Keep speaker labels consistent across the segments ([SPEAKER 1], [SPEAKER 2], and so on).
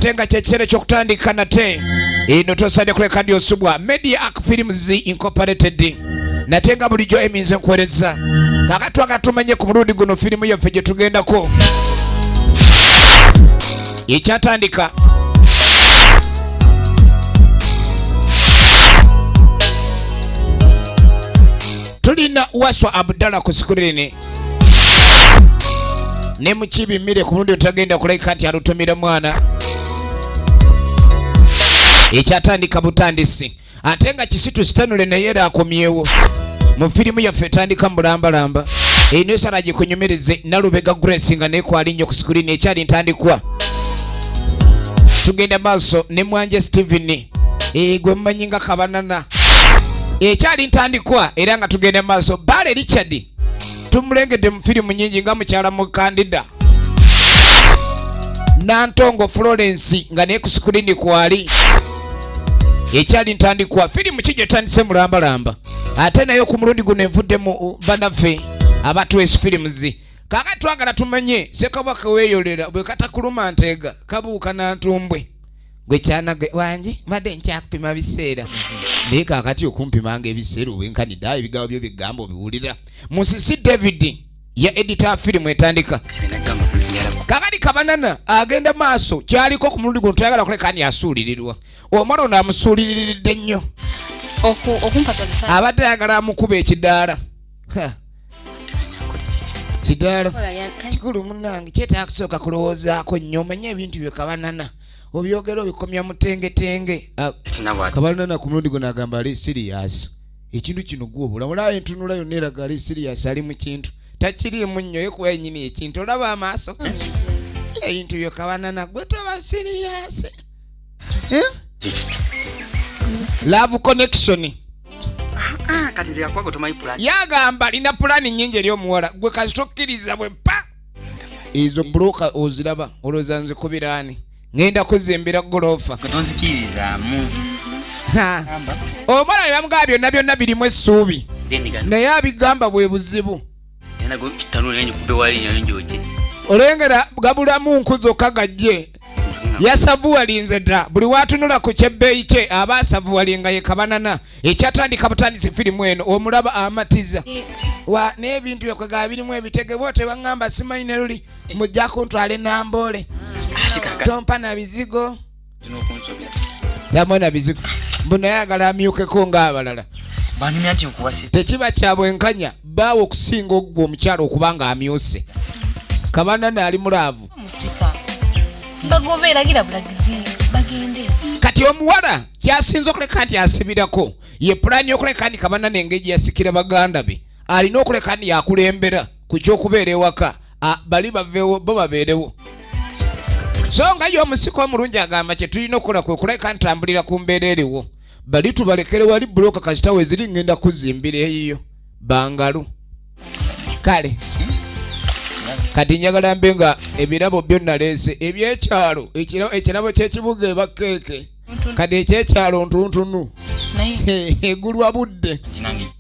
[SPEAKER 1] atenga chechere chokutandika nate ino tosade kuleka ndio subwa Media Arc Films Incorporated natenga bulijo eminze nkwereza kakatwa katumenye ku mulundi guno filimu yaffe gye tugendako ekyatandika tulina Waswa Abdallah ku screen ne mukibi mire ku mulundi tutagenda kuleka nti alutumira mwana ekyatandika butandisi atenga kisitu sitanule nayera akomyewo mu filimu yaffe tandika mulambalamba eno saraje kunyumereze Nalubega Grace nga ne kwalinyo ku screen ekyali ntandikwa tugenda maaso ne Mwanje Steven gwe mmanyinga kabanana ekyali ntandikwa era nga tugenda maaso Bale Richard tumulengedde mu filimu nyingi nga mukyala mu Kandida Nantongo Florence nga ne ku screen kwali ekyali ntandikwa filimu kijje tandise mulambalamba ate nayo ku mulundi guno envudde mu banaffe abatwes films kakatwagala tumanye Ssekabaka weeyolera bwe katakuluma ntega kabuuka na ntumbwe gwe kyanage wanje madde nkyakupima biseera naye kakati okumpimanga ebiseera obwenkanidde ebigambo byo bigambo biwulira Musisi David ya editor filimu etandika kakati kabanana agenda maaso kyaliko ku mulundi guno tuyagala kuleka ani asuulirirwa omwana ono amusuuliriridde nnyo abadde ayagala amukuba ekidaala kidaala kikulu munnange kyetaaga kusooka kulowoozaako nnyo omanye ebintu bye kabanana obyogera obikomya mutengetenge kabanana ku mulundi guno agamba ali serious ekintu kino gw'obula entunula yonna eraga ali serious ali mu kintu takiriimu nnyo yekuba yennyini ekintu olaba amaaso ebintu byo kabanana gwe toba serious Love Connection
[SPEAKER 2] kati nze yakwago tomayi plan
[SPEAKER 1] yagamba alina pulani nnyingi eri omuwala gwe kazitokkiriza bwe pa ezo broka oziraba olowooza nze kubiraani ngenda kuzimbira golofa
[SPEAKER 2] tonzikirizaamu
[SPEAKER 1] omwana nebamugamba byonna byonna birimu essuubi naye abigamba bwe buzibu olengera gabulamu nku zokka gajje yasavuwalinze dda buli watunula ku kyebbeeyi kye aba asavuwalinga ye kabanana ekyatandika butandisi filimu eno omulaba amatiza n'ebintu byekwegaba birimu ebitege boote baŋŋamba simanyi ne luli mujjaku ntwale namboole tompa na bizigo tamwe na bizigo mbu naye agala amyukeko ng'abalala tekiba kya bwenkanya baawe okusinga ogwo omukyalo okubanga amyuse kabanana ali mulaavu
[SPEAKER 3] bagoberagira bulagizi bagende
[SPEAKER 1] kati omuwala kyasinza okuleka nti asibirako ye pulani yokuleka nti kabanana engeri yasikira baganda be alina okuleka nti yakulembera ku kyokubeera ewaka bali baveewo bo babeerewo so nga ye omusiko omulungi agamba kye tulina okukola kwe kuleka ntambulira ku mbeera eriwo bali tubalekere wali buloka kasitawe ziri ngenda kuzimbira eyiyo bangalu kale kati njagala mbe nga ebirabo byonna leese ebyekyalo ekirabo ky'ekibuga ebakeeke kati ekyekyalo ntuntunu egulwa budde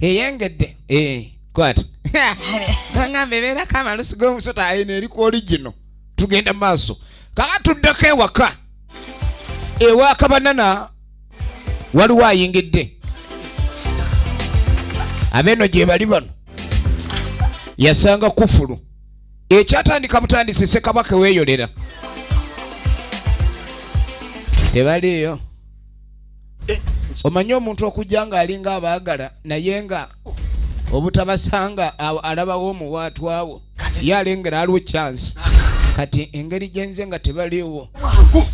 [SPEAKER 1] eyengedde kwata nangamba ebeerako amalusi g'omusota ayina eri ku origino tugenda maaso kaka tuddeko ewaka ewa kabanana waliwo ayingidde abeeno gye bali bano yasanga kufulu ekyatandika butandisi Ssekabaka weeyolera tebaliyo omanyi omuntu okujja nga alinga abaagala naye nga obutabasanga alabawo omuwaatu awo ye alengera aliwo chance kati engeri gyenze nga tebaliwo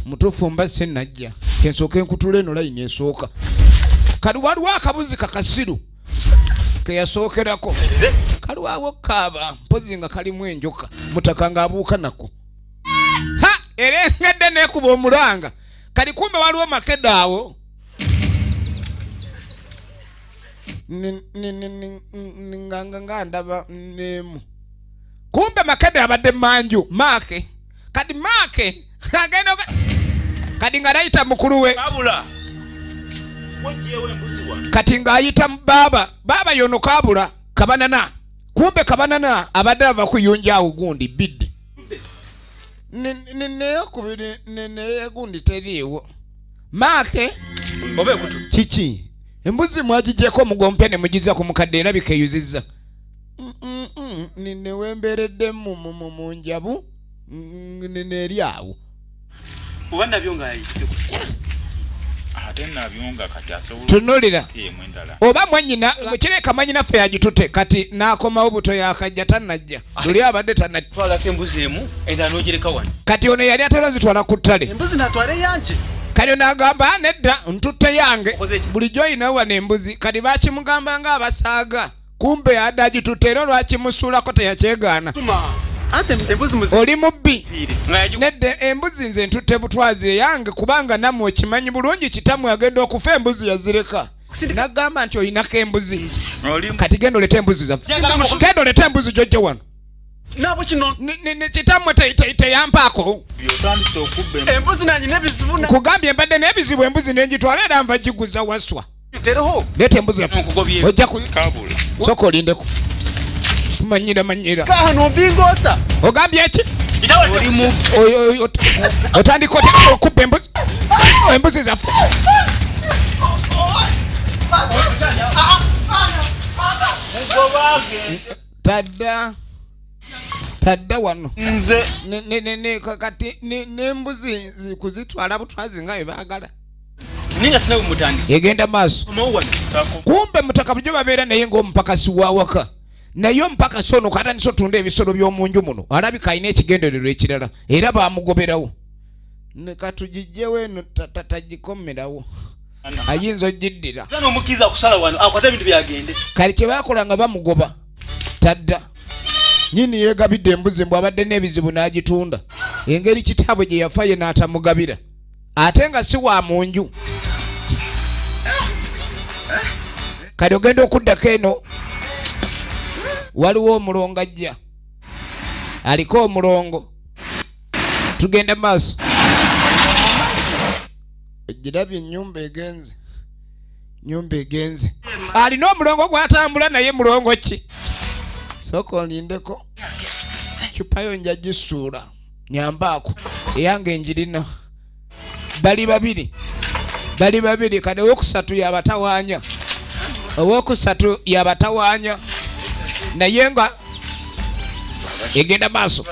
[SPEAKER 1] mutuufu mba senajja kensooka enkutula eno layini esooka kali waliwo akabuzi kakasiru keyasookerako kaliwawo kaaba mpozi nga kalimu enjoka mutaka nga abuuka nako erengedde nekuba omulanga kali kumbe waliwo makede awo nga ndaba nemu kumbe makede abadde manju maake kadi maake agenda kadi nga nayita mukulu we kati ng'ayita baba yono kabula kabanana kumbe kabanana abadde ava kuyunja awo gundi bidde neyokubiri neyegundi teriiwo maake
[SPEAKER 2] obe kutu
[SPEAKER 1] kiki embuzi mwagijeko omugompe ne mugiza ku mukadde era bikeyuzizza newemberedde mu njabu neri awo
[SPEAKER 2] oba nabyo ng'ayitire
[SPEAKER 4] ate nabyonga kati asobola
[SPEAKER 1] tunulira
[SPEAKER 4] endala
[SPEAKER 1] oba mwanyina kireka mwanyinaffe yagitute kati n'akomawo buto yakajja tannajja luli abadde tannajja
[SPEAKER 2] twalako embuzi emu endala n'ogireka wano
[SPEAKER 1] kati ono yali atera zitwala ku ttale
[SPEAKER 2] embuzi natwale yanje
[SPEAKER 1] kati ono agamba nedda ntutte yange
[SPEAKER 2] Okoze ki?
[SPEAKER 1] bulijjo oyinawo wano embuzi kati bakimugamba ng'abasaaga kumbe adda agitutte era olwakimusuulako teyakyegaana
[SPEAKER 2] ate embuzi muzi
[SPEAKER 1] oli mubbi
[SPEAKER 2] ng'ayagiku
[SPEAKER 1] nedda embuzi nze ntutte butwazi eyange kubanga nammwe okimanyi bulungi kitammwe agenda okufa embuzi yazireka nagamba nti oyinako embuzi
[SPEAKER 4] oli
[SPEAKER 1] kati genda olete embuzi zaffe genda olete embuzi jojja wano
[SPEAKER 2] nabo kino
[SPEAKER 1] kitammwe teyampaako
[SPEAKER 4] byotandise okubba
[SPEAKER 2] embuzi nanyina ebizibu
[SPEAKER 1] kugambye mbadde n'ebizibu embuzi nenjitwala era nva giguza waswa
[SPEAKER 2] tereho
[SPEAKER 1] leeta embuzi yaffe
[SPEAKER 2] nkugobye
[SPEAKER 1] ojja
[SPEAKER 4] kabula
[SPEAKER 1] soka olindeko manyira
[SPEAKER 2] kahano mbingota
[SPEAKER 1] ogambye eki
[SPEAKER 2] olimu
[SPEAKER 1] otandika otya okubba embuzi zaffe tadda wano
[SPEAKER 2] nze
[SPEAKER 1] kati n'embuzi kuzitwala butwazi nga bwe baagala
[SPEAKER 2] ninga sinawe mutandika
[SPEAKER 1] egenda maaso
[SPEAKER 2] omawuwano
[SPEAKER 1] kumbe mutaka bulijjo babeera naye ng'omupakasi wa waka naye omupakasi ono katandise otunda ebisolo by'omu nju muno alabika alina ekigendererwa ekirala era bamugoberawo ne katugijjewo eno tagikomerawo ayinza ogiddira
[SPEAKER 2] gano omukkiriza akusala wano akwata ebintu byagende
[SPEAKER 1] kale kye baakola nga bamugoba tadda nyini yeegabidde embuzi mbw abadde n'ebizibu n'agitunda engeri kitaabwe gye yafa ye n'atamugabira ate nga si wa mu nju kale ogenda okuddako eno waliwo omulongo ajja aliko omulongo tugenda maaso ogirabye nyumba egenze alina omulongo gwatambula naye mulongo ki sooka olindeko cupayo nja gisuula nyambaako eyange njirina bali babiri kade owokusatu yabatawaanya naye nga egenda maaso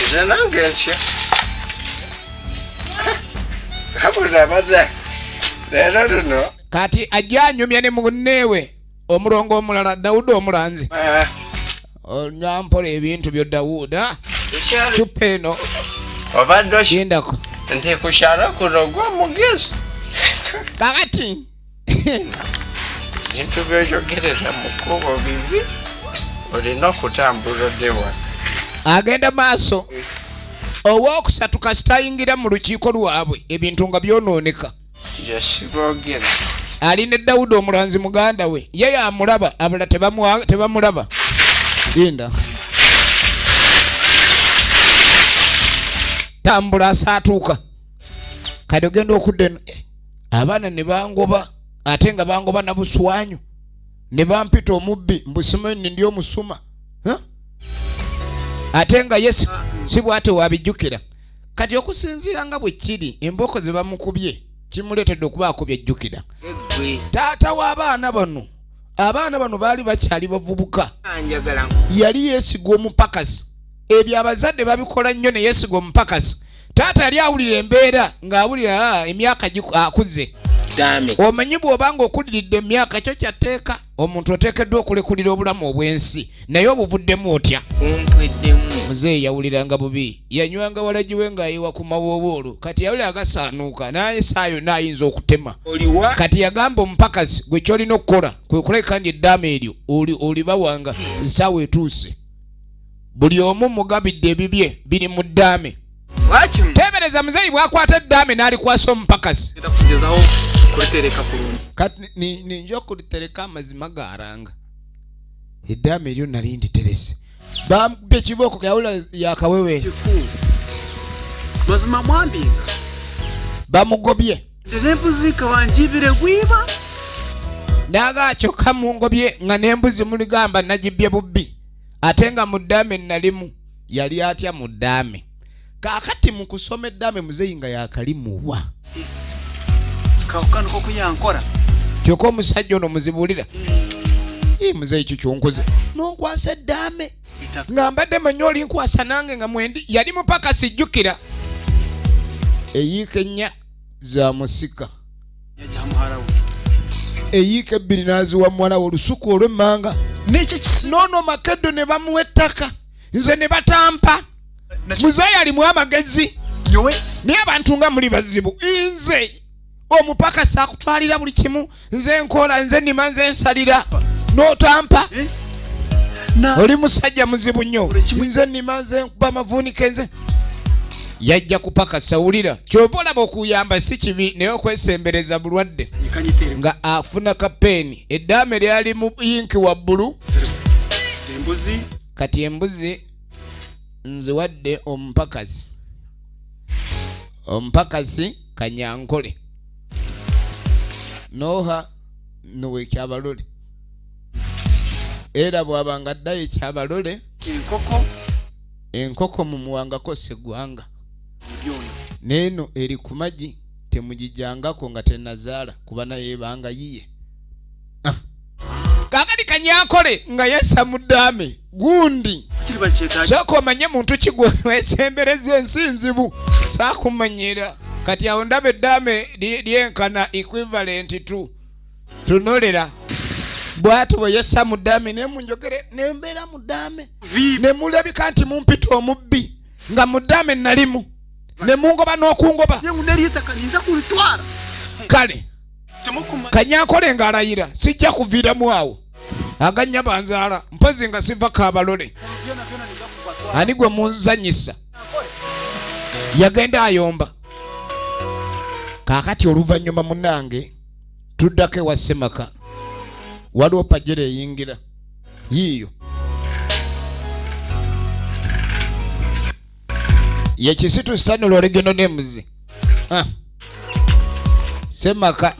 [SPEAKER 5] nze nange ntya abula baza leero luno
[SPEAKER 1] kati ajja anyumya ne munneewe omulongo omulala Dawudi omulanzi onyampola ebintu byo Dawuda cupa eno
[SPEAKER 5] obadde
[SPEAKER 1] gendako
[SPEAKER 5] nti ku kyalo kuno gwe mugezi
[SPEAKER 1] kakati
[SPEAKER 5] bintu byoyogereza mu kkubo bibi olina okutambula oddewa
[SPEAKER 1] agenda maaso owookusatu kasita ayingira mu lukiiko lwabwe ebintu nga byonooneka
[SPEAKER 5] yesiboogera
[SPEAKER 1] ali ne Dawudi omulanzi muganda we ye yamulaba abala tebamulaba linda tambula asaatuuka kati ogenda okudda eno abaana ne bangoba ate nga bangoba na buswanyu ne bampita omubbi mbusima ndi omusuma ate nga Yesu si bwate wabijjukira kati okusinziira nga bwe kiri emboko ze bamukubye kimuleetedde okuba akubye ejjukira taata w'abaana bano baali bakyali bavubuka yali yeesiga omupakasi ebyo abazadde babikola nnyo ne yeesiga omupakasi taata yali awulira embeera ng'awulira emyaka akuze omanyi bw'obanga okuliridde emyaka kyo kyatteeka omuntu oteekeddwa okulekulira obulamu obw'ensi naye obuvuddemu otya muzeeyi yawuliranga bubi yanywanga walagiwe ng'ayiwa ku mawowoolo kati yawulira agasaanuuka naye saayo naayinza okutema kati yagamba omupakasi gwe kyolina okukola kwe kuleka ndi eddaama eryo olibawanga nsaawa etuuse buli omu mugabidde ebibye biri mu ddaame tebereza muzeeyi bwakwata eddaame n'alikwasa omupakasi kati ninja okulitereka amazima garanga eddaame eryo nali nditerese bampe ekibooko yawula yakawewere
[SPEAKER 2] mazima mwambinga
[SPEAKER 1] bamugobye
[SPEAKER 2] embuzi kawanjibire gwiba
[SPEAKER 1] nagakyo kamungobye nga n'embuzi muligamba nagibye bubbi ate nga mu ddaame nalimu yali atya mu ddaame. Kaakati mu kusoma eddaame muzeeyi nga yakalimuwa.
[SPEAKER 2] Kawukano kokuyankora.
[SPEAKER 1] Kyokka omusajja ono muzibulira. Muzeeyi kikyonkoze. Nonkwasa eddaame. Nga mbadde manyi olinkwasa nange nga mwendi. Yali mupaka sijjukira. Eyiika ennya za musika.
[SPEAKER 2] Yajja muhalawo.
[SPEAKER 1] Eyiika ebbiri n'aziwa muwala we olusuku olw'emmanga.
[SPEAKER 2] N'ekyo kisi.
[SPEAKER 1] Noono makeddo ne bamuwa ettaka. Nze ne batampa. Muzeeyi alimu amagezi.
[SPEAKER 2] Nyowe.
[SPEAKER 1] Naye abantu nga muli bazibu. Nze omupaka saakutwalira buli kimu. Nze nkola, nze nnima, nze nsalira. N'otampa. Oli musajja muzibu nnyo. Nze nnima, nze nkuba amavuunike, nze. Yajja kupaka sawulira. Kyova olaba okuyamba si kibi naye okwesembereza bulwadde. Nga afuna kapeeni. Eddaame lyali mu yinki wabbulu.
[SPEAKER 2] Embuzi.
[SPEAKER 1] Kati embuzi nziwadde omupakasi. Omupakasi Kanyankole. Noha nowe Kyabalole. Era bw'abanga addayo Ekyabalole.
[SPEAKER 2] Enkoko.
[SPEAKER 1] Enkoko mumuwangako Ssegwanga. Neno eri ku magi temugijjangako nga tenazaala kuba naye ebanga yiye. Kaakati Kanyankole nga yessa mu ddaame gundi.
[SPEAKER 2] Kiriba kyetaaga.
[SPEAKER 1] Sooka omanye muntu kigwe weesembereza ensi nzibu. Saakumanyira. Kati awo ndaba eddaame lyenkana equivalent 2. Tunolera. Bw'ati bwe yessa mu ddaame ne munjogere ne mbeera mu ddaame. Ne mulabika nti mumpita omubbi nga mu ddaame nalimu. Ne mungoba n'okungoba.
[SPEAKER 2] Yengu neriita kalinza kulitwala.
[SPEAKER 1] Kale. Kanyankole ng'alayira sijja kuviiramu awo. Aganya banzaala mpozi nga siva Kabalole. Ani gwe munzanyisa. Yagenda ayomba. Kaakati oluvannyuma munnange tuddako ewa Ssemaka. Waliwo pajjere eyingira. Yiiyo. Ye kisitu stanolo oregeno n'embuzi. Ssemaka.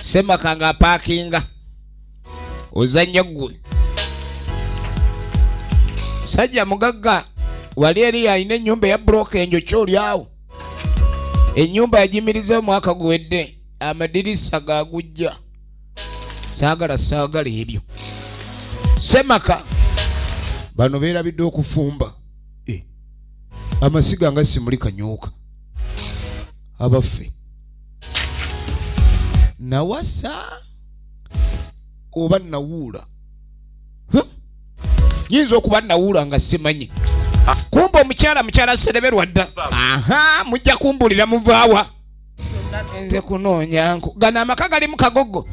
[SPEAKER 1] Ssemaka nga paakinga. Ozannya ggwe. Sajja mugagga wali eri alina ennyumba ya bbulooka enjokya oli awo. Ennyumba yagimiriza omwaka guwedde. Amadirisa gaagujja. Saagala ebyo. Ssemaka. Bano beerabidde okufumba. Amasiga nga simuli kanyooka. Abaffe. Nawasa oba nawuula. Yinza okuba nawuula nga simanyi. Kumba omukyala Sereberwa dda. Mujja kumbulira muvaawa. Nze kunoonya nku. Gano amaka gali mu kagogo.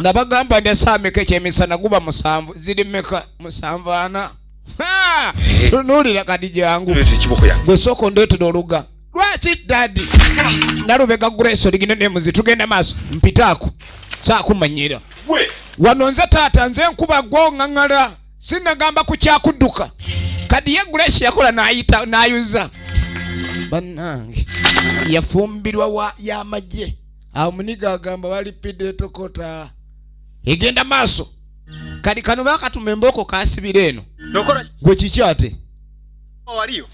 [SPEAKER 1] Nabagamba ndi asaameka ekyemisana guba 7 ziri mmeka 7 tunuulira kati jangu gwe sooka ndeetera oluga lwaki dadi nalubega Grace oligino n'emuzi tugenda maaso mpitaako saakumanyira wano nze taata nze nkuba gw'oŋŋaŋŋala sinnagamba ku kyakudduka kadi ye Grace yakola n'ayuza bannange yafumbirwa wa y'amagye awo muniga agamba balipidde tokota egenda maaso kadi kano bakatuma emboko kasibira eno gwe kikyate
[SPEAKER 2] waliyo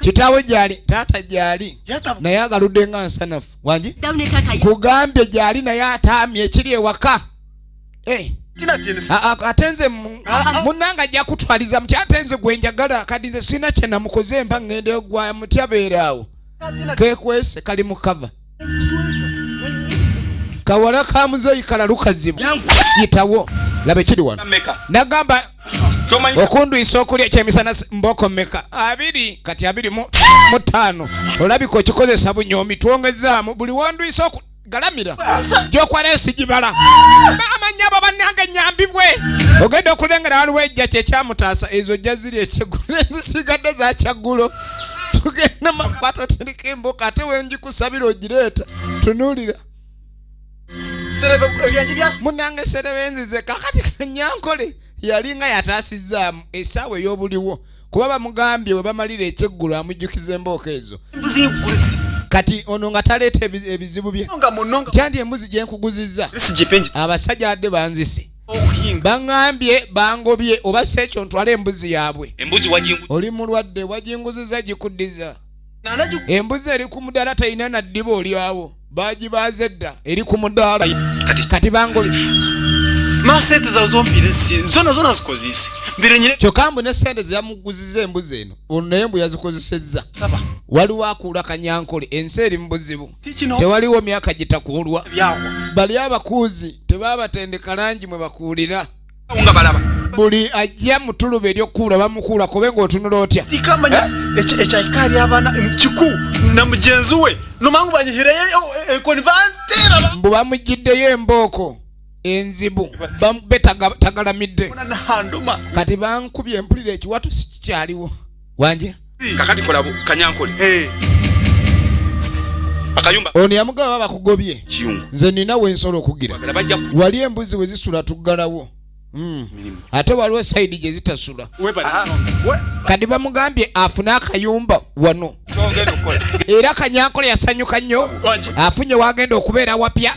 [SPEAKER 1] kitaawe gyali taata gyali naye agaludde nga nsanafu wangi kugambye gyali naye ataamye ekiri ewaka ate nze munnanga ajja kutwaliza muti ate nze gwe njagala kadi nze sina kye namukoze mpa ngende gwa mutya beeraawo kekwese kali mu kava kawala ka muzeeyi kalalukazibu yitawo labe kiri wano nagamba okunduyisa okulya ekyemisana mboko mmeka 2 kati 25 olabika okikozesa bunyoomi twongezaamu buli wonduyisa galamira gyokwalayo sigibala amanya abo bannange nyambibwe ogenda okulengera waliwo ejja kyekyamutaasa ezo jja ziri ekyeggulo ezisigadde za kyaggulo tugenda mapato terika emboka ate wenjikusabira ogireeta tunuulira munange serebenzize kakati Kanyankole yalinga yataasizaamu essaawa ey'obuliwo kuba bamugambye we bamalira ekyeggulu amujjukiza embooka ezo kati ono nga taleeta ebizibu bye tyandi embuzi gye nkuguzizza abasajja adde banzise Baŋŋambye bangobye oba sekyo ntwala embuzi yaabwe.
[SPEAKER 2] Embuzi wajingu.
[SPEAKER 1] Oli mulwadde wajinguziza gikuddiza. Embuzi eri ku mudaala talina na ddiba olyawo. Bagibaaze dda eri ku mudaala. Kati bangobye.
[SPEAKER 2] Masente za zombire zona zikozise. Mbirenyere.
[SPEAKER 1] Kyokka mbu ne sente zyamuguziza embuzi eno. Ono naye mbu yazikozesezza. Waliwo akuula Kanyankole ensi eri mu buzibu. Tewaliwo myaka gitakuulwa. Bali abakuuzi tebabatendeka langi mwe bakuulira. Buli ajja mu tuluba ery'okkuula bamukuula kobe ng'otunula otya.
[SPEAKER 2] Tikamanya ekyayikaali abaana emukiku na mugenzi we nomangu banyihireyo konvantera.
[SPEAKER 1] Mbu bamugiddeyo embooko enzibu betagalamidde. Kati bankubye empulira ekiwatu sikyaliwo. Wanje
[SPEAKER 2] Kakati kola Kanyankole. Akayumba.
[SPEAKER 1] Ono yamugaba bakugobye.
[SPEAKER 2] Kiyungu.
[SPEAKER 1] Nze nina wensolo okugira. Wali embuzi we zisula tuggalawo. Ate waliwo sayidi gye zitasula. Kati bamugambye afune akayumba wano. Era Kanyankole yasanyuka nnyo. Afunye wagenda okubeera wapya.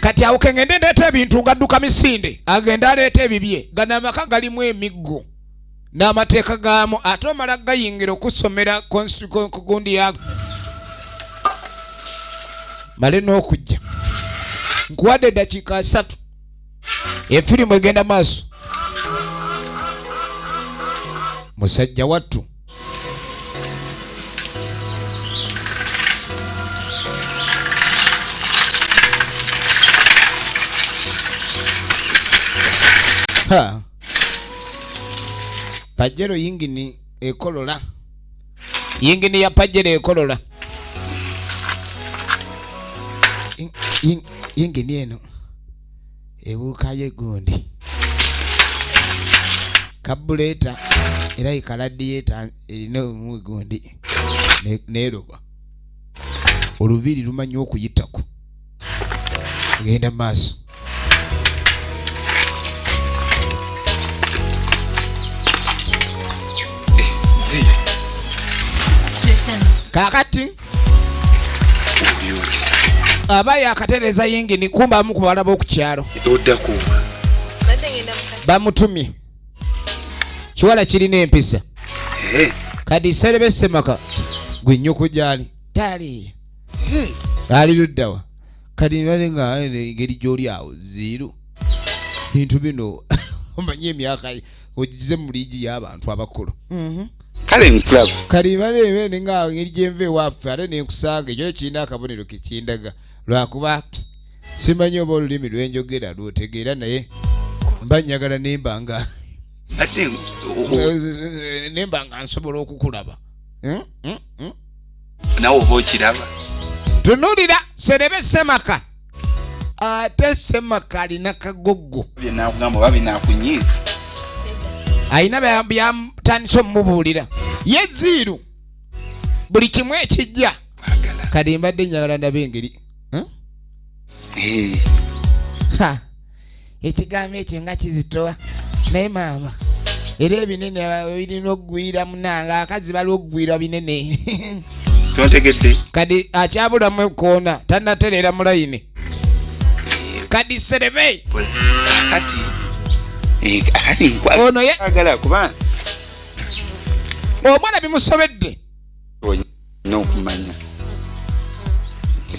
[SPEAKER 1] Kati awo kengende ndeeta ebintu nga dduka misinde. Agenda aleeta ebibye. Gano amaka galimu emiggo n'amateeka gaamu ate omala gayingira okusomera kugundi yago. Male n'okujja. Nkuwadde eddakiika 3. Efirimu egenda maaso. Musajja wattu. Ha. Pajero yingini ekolola. Yingini ya pajero ekolola. Yingini eno. Ebuukayo gundi. Kabuleta era ikaladiyeta erina omu gundi. Neroba. Oluviri lumanyi okuyitako. Genda maaso. Kakati abaye akatereza yingini kumba amu ku bawala b'okukyalo bamutumye kiwala kirina empisa kadi Serebe Semaka gwe nnyoko gyali tali ali luddawa kadi bale nga engeri gy'oli awo ziiru bintu bino omanyi emyaka ogize mu liigi y'abantu abakulu.
[SPEAKER 2] Kale nkulaba.
[SPEAKER 1] Kali bale nga ngeri gyenve waffe ate nenkusanga ekyo kirina akabonero kekindaga lwakuba simanyi oba olulimi lwenjogera lwotegeera naye mba njagala nembanga
[SPEAKER 2] ate
[SPEAKER 1] nembanga nsobola okukulaba.
[SPEAKER 2] Nawe oba okiraba.
[SPEAKER 1] Tunulira Serebe Semaka ate Semaka alina kagoggo
[SPEAKER 2] Byenakugamba oba binaakunyiiza.
[SPEAKER 1] Ayina byamutandisa omubuulira ye ziiru buli kimu ekijja kadi mbadde njagala ndaba engeri ekigambo ekyo nga kizitowa naye maama era ebinene birina okugwira munanga akazi bali okugwira binene.
[SPEAKER 2] Tontegedde.
[SPEAKER 1] Kadi akyabulamu ekoona tannatereera mu layini kadi Serebe
[SPEAKER 2] akati
[SPEAKER 1] ono ye
[SPEAKER 2] agala kuba
[SPEAKER 1] omwana bimusobedde
[SPEAKER 2] n'okumanya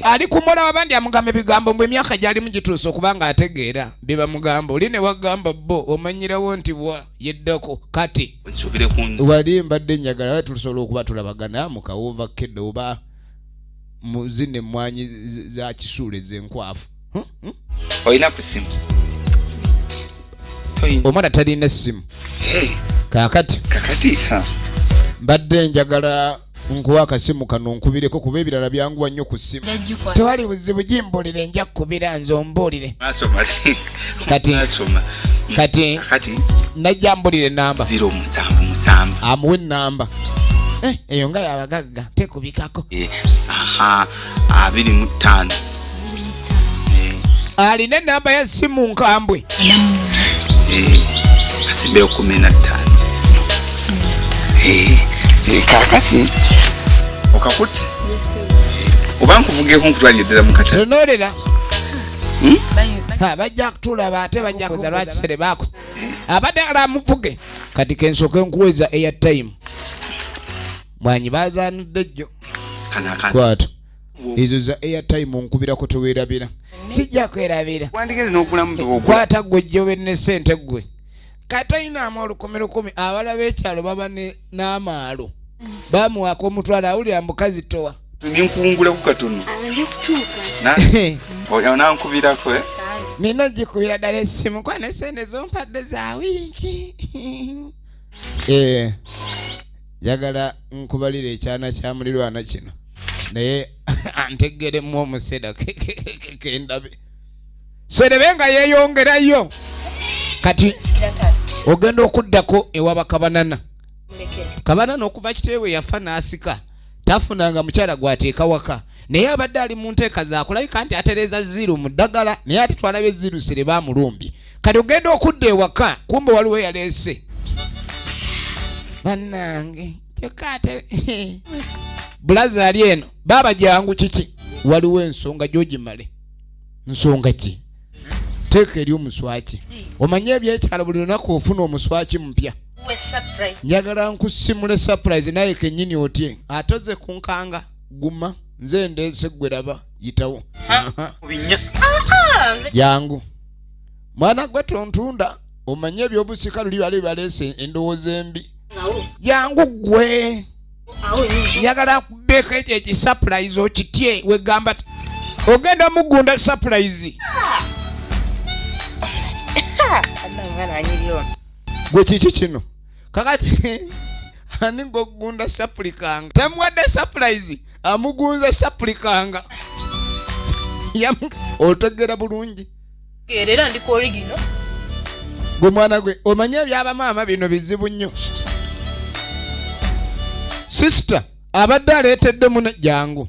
[SPEAKER 1] ali kumola abandi amugamba ebigambo mbwe emyaka gyali mugituusa okubanga ategeera bye bamugamba oli ne wagamba bo omanyirawo nti bwa yeddako kati wali mbadde njagala we tusobola okuba tulabagana mu kawuva kedde oba muzine emmwanyi za kisuule z'enkwafu.
[SPEAKER 2] olina ku simu
[SPEAKER 1] omwana talina essimu kakati mbadde njagala nkuwa akasimu kano nkubireko kuba ebirala byanguwa nnyo ku ssimu. Tewali buzibu gimbulire nja kukubira nze ombuulire kati najja mbulire namba
[SPEAKER 2] 077
[SPEAKER 1] amuwe namba eyo nga yabagagga tekubikako
[SPEAKER 2] 25
[SPEAKER 1] alina enamba ya simu nkambwe
[SPEAKER 2] asimbe 15 kakati okakutte oba nkuvugeko nkutwalire ddala mu katale.
[SPEAKER 1] Tonoolera bajja kutulaba ate bajja kuza lwaki sere baako abadde alamuvuge kati kensoke nkuweza airtime mwanyi bazaanudde jjo kwata ezo za airtime nkubirako teweerabira sijja kwerabira
[SPEAKER 2] wandigeze n'okulamu tuwo
[SPEAKER 1] kwata gwe jjobe ne ssente gwe katoyinamu 10,000 abala b'ekyalo baba n'amaalo bamuwaka omutwalo awulira mukazi towa
[SPEAKER 2] ninkungula ku katono onankubirako
[SPEAKER 1] nina gikubira ddala essimu kwa n'essente zompadde za wiiki njagala nkubalira ekyana kya mulirwana kino naye antegeremu omuseda kendabe serebe nga yeeyongerayo kati ogenda okuddako ewa Kabanana. Kabanana okuva kitewe yafa n'asika tafunanga mukyala gwateeka waka naye abadde ali mu nteeka zaakulabika nti atereza ziru mu ddagala naye ate twalabe ziru sere baamulumbi kati ogenda okudda ewaka kumbe waliwo yaleese bannange kyokate bulaza ali eno baba jangu kiki waliwo ensonga gyogimale nsonga ki teeka eri omuswaki omanye ebyekyalo buli lunaku ofuna omuswaki mpya njagala nkusimule surprise naye kennyini otye atoze kunkanga guma nze ndeese gweraba yitawo yangu mwana gwe tontunda omanye ebyobusika luli bali baleese endowooza embi yangu gwe njagala kubeeko ekyo ekisurprise okitye wegamba ogenda mugunda surprise gwe kiki kino kakati ani gogunda saplikanga tamuwadde surprise amugunza saplikanga otegera bulungi
[SPEAKER 3] era ndiko origino
[SPEAKER 1] gwe mwana gwe omanye ebyaba maama bino bizibu nnyo sister abadde aleetedde mune jangu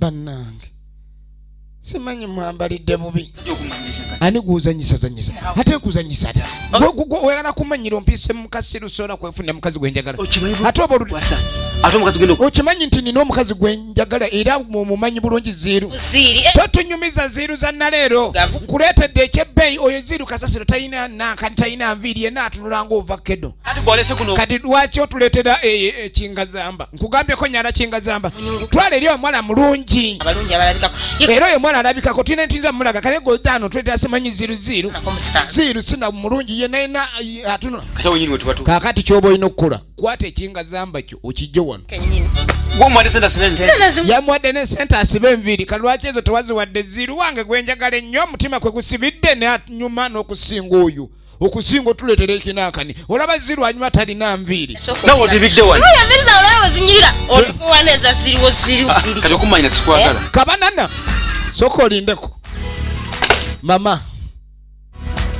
[SPEAKER 1] bannange simanyi mwambalidde bubi ani guuzanyisa ate kuzanyisa ate oyagala kumanyira ompise mukasiru sola kwefuna mukazi gwenjagala ate okimanyi nti nina omukazi gwenjagala era mumanyi bulungi ziru totunyumiza ziru za naleero nkuleetedde ekyebbeeyi oyo ziru kasasiro talina nankani talina nviiri yenna atunulanga ovakedo kati lwaki otuleetera ekingazamba nkugambyeko nyala kingazamba twala eri omwana mulungi era oyo mwana alabikako tulina entinza mulaga kale godano tuletera simanyi ziru sina mulungi yenna atunula kakati kyoba olina okukola kwata ekingazamba kyo okijje wano yamuwadde ne sente asibe enviiri kalwaki ezo tewaziwadde ziru wange gwenjagala ennyo omutima kwe gusibidde nanyuma n'okusinga oyo okusinga otuleetera ekinaakani olaba ziru anyuma talina nviiri Kabanana soka olindeko mama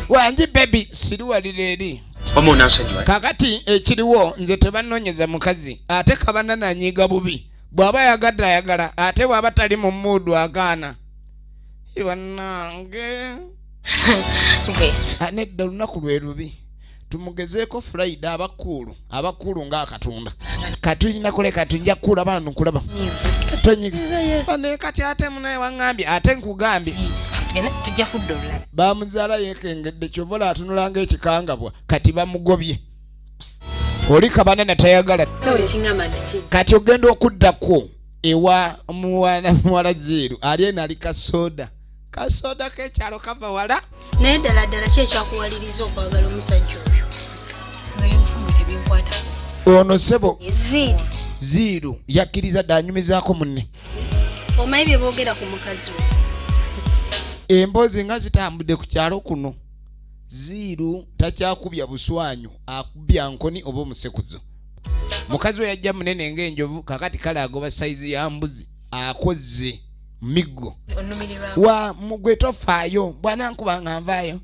[SPEAKER 1] wanji baby siriwalira eri kakati ekiriwo nze tebanoonyeza mukazi ate Kabanana anyiiga bubi bw'aba yagadde ayagala ate bw'aba tali mu muudu agaana iwanange nedda olunaku lwe lubi tumugezeeko Friday abakulu ng'akatunda katulina kuleka tujja kulaba nkulaba tonyigiza ne kati ate munaye wangambye ate nkugambye
[SPEAKER 3] tujja kuddola
[SPEAKER 1] bamuzaala yekengedde kyovola atunulanga ekikangabwa kati bamugobye oli Kabanana tayagala kati ogenda okuddako ewa muwala ziru ali eno ali kasoda k'ekyalo kava wala
[SPEAKER 6] naye ddala ki ekyakuwaliriza okwagala omusajja oyo
[SPEAKER 1] ono sebo ziru yakkiriza dde anyumizaako munne
[SPEAKER 6] omanyi bye boogera ku mukazi we
[SPEAKER 1] emboozi nga zitambudde ku kyalo kuno ziru takyakubya buswanyu akubya nkoni oba omusekuzo mukazi we yajja munene ng'enjovu kakati kale agoba sayizi ya mbuzi akoze miggo wa mugwe tofaayo bwana nkubanga nvaayo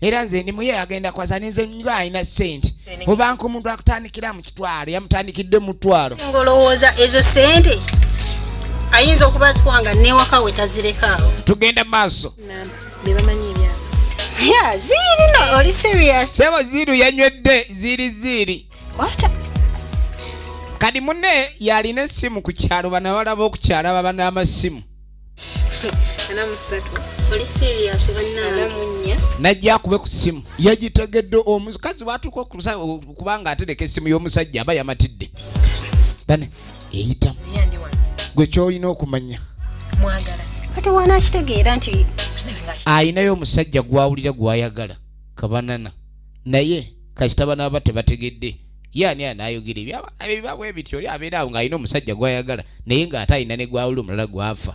[SPEAKER 1] era nze ndimuye agenda kwasa ninze nga alina sente ovanka omuntu akutandikira mu kitwalo yamutandikidde mu ttwalo
[SPEAKER 6] ngolowooza ezo sente ayinza okuba zikwanga newaka we tazireka
[SPEAKER 1] tugenda maaso
[SPEAKER 6] bebamanyi ebyabo ziri no oli serious
[SPEAKER 1] sebo ziru yanywedde ziri kadi munne yalina essimu ku kyalo bana balaba okukyala baba n'amasimu
[SPEAKER 6] oli serious bannange
[SPEAKER 1] najja akube ku ssimu yagitegedde omukazi watuuka kubanga atereka essimu y'omusajja aba yamatidde bane eyitamu gwe kyolina okumanya
[SPEAKER 6] kati wana akitegeera nti
[SPEAKER 1] ayinayo omusajja gwawulira gwayagala kabanana naye kasitaba n'aba tebategedde yani anayogera ebyabwe bityo oli abeera awo ng'alina omusajja gwayagala naye ng'ate alina ne gwawulira omulala gwafa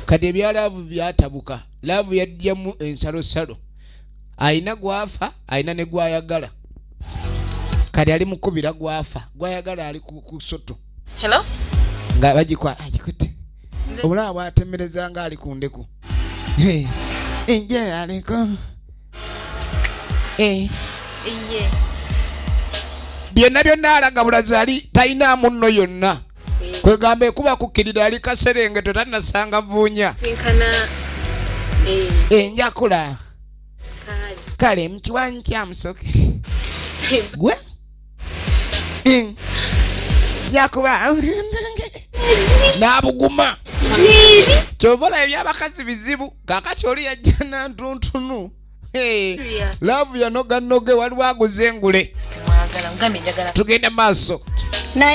[SPEAKER 1] kati ebyalaavu byatabuka laavu yaddyamu ensalosalo alina gwafa alina ne gwayagala kati ali mukubira gwafa gwayagala ali ku soto nga agikutte obulaba bwatemereza nga ali ku ndeku enje aliko byonna alaga bulazi ali talina munno yonna kwegamba ekuba kukkirira ali kaserengeto tanasanga vuunya enjakula kale mukiwanyi kyamusoke gwe nyakuba n'abuguma kyova olaba ebyabakazi bizibu kakati oli yajja nantuntunu laavu yanoganoge waliwo aguze engule tugenda maaso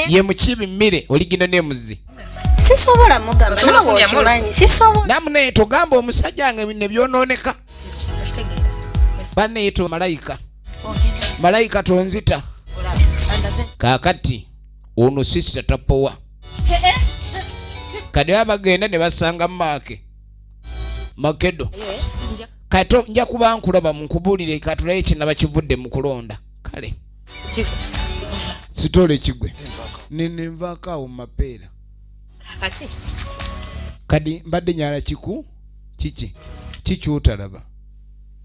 [SPEAKER 1] ye mukibi mmire oligino nemuzi
[SPEAKER 6] sisobola mugamba nawe okimanyi sisobola
[SPEAKER 1] namune tugamba omusajja wange ne byonooneka banne yeto malayika tonzita kakati ono sisita tapowa kadi abagenda ne basanga makedo kato nja kuba nkulaba munkubulire katulaye kinaba kivudde mu kulonda kale sitole kigwe ninvaka awo mapeera kadi mbadde nyala kiki otalaba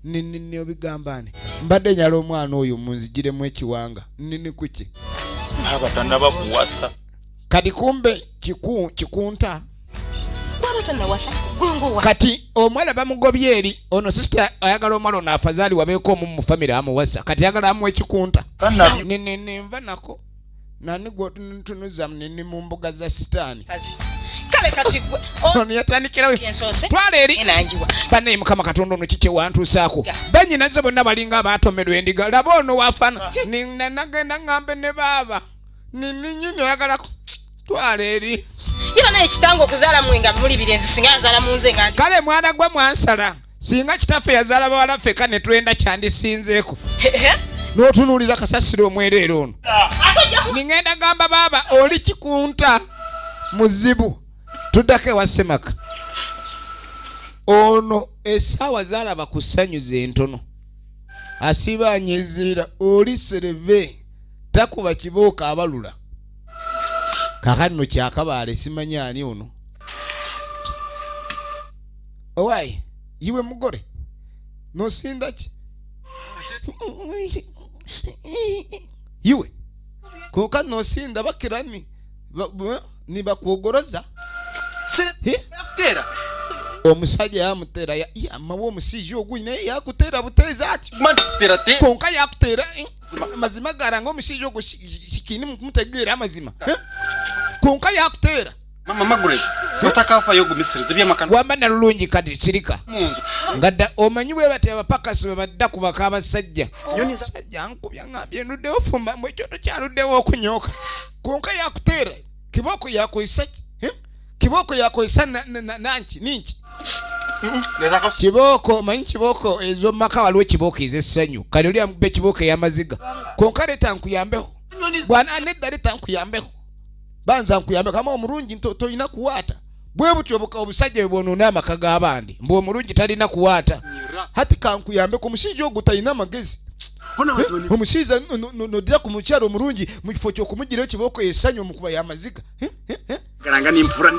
[SPEAKER 1] nini obigambane mbadde nyala omwana oyo munzigiremu ekiwanga nini kuki
[SPEAKER 4] abatannaba kuwasa
[SPEAKER 1] kadi kumbe kikunta kati omwana bamugobye eri ono sister ayagala omwana ono afazaali wabeeko omu mu famire amuwasa kati ayagala amuwa ekikunta ninva nako nani gwotunuza nini mu mbuga za sitaani ono yatandikirawo twala eri banne mukama katonda ono kiki wantuusaako bannyinaze bonna balinga abaatomerwa endiga laba ono wafana nagenda ngambe ne baaba ninyini oyagalako twala eri
[SPEAKER 3] naye kitango okuzaala mwenga muli birenzi singa yazaala munze nga
[SPEAKER 1] kale mwana gwe mwansala singa kitaffe yazaala bawala ffeka ne twenda kyandisinzeeko n'otunuulira kasasiro omwereero ono ningenda gamba baaba oli kikunta muzibu tuddako ewa Semaka ono essaawa zaalaba ku ssanyuza entono asibaanyiziira oli sereve takuba kibooka abalula kakati no kyakabaale simanyi ani ono owaayi yiwe mugore nosinda ki yiwe kuka nosinda bakirani nibakwogoroza omusajja yamutera yamawa omusijja ogwi naye yakutera buteeza ati konka yakutera amazima garanga omusijja ogwo kini mukumutegeera amazima konka yakutera
[SPEAKER 2] mama Grace otakafa yogumisiriza byamakana
[SPEAKER 1] wamba nalulungi kati sirika ngadda omanyi bwe bateba pakasi bwe badda kubaka abasajja yoni sajja nkubya ngambye nudde ofumba mwe kyoto kyaluddewo okunyoka konka yakutera kiboko yakoisa kiboko yakoisa nanki ninki kiboko manyi kiboko ezo maka waliwo kiboko ezessanyu kali oli amube kiboko ey'amaziga konka leta nkuyambeho bwana nedda leta nkuyambeho banza nkuyambe kama omulungi toyina kuwaata bwe butyo obusajja bwonoona amaka g'abandi mbu omulungi talina kuwaata hati kankuyambe ku musijja ogwo talina magezi omusijja nodira ku mukyalo omulungi mu kifo ky'okumuggirayo kiboko essanyu omukuba y'amaziga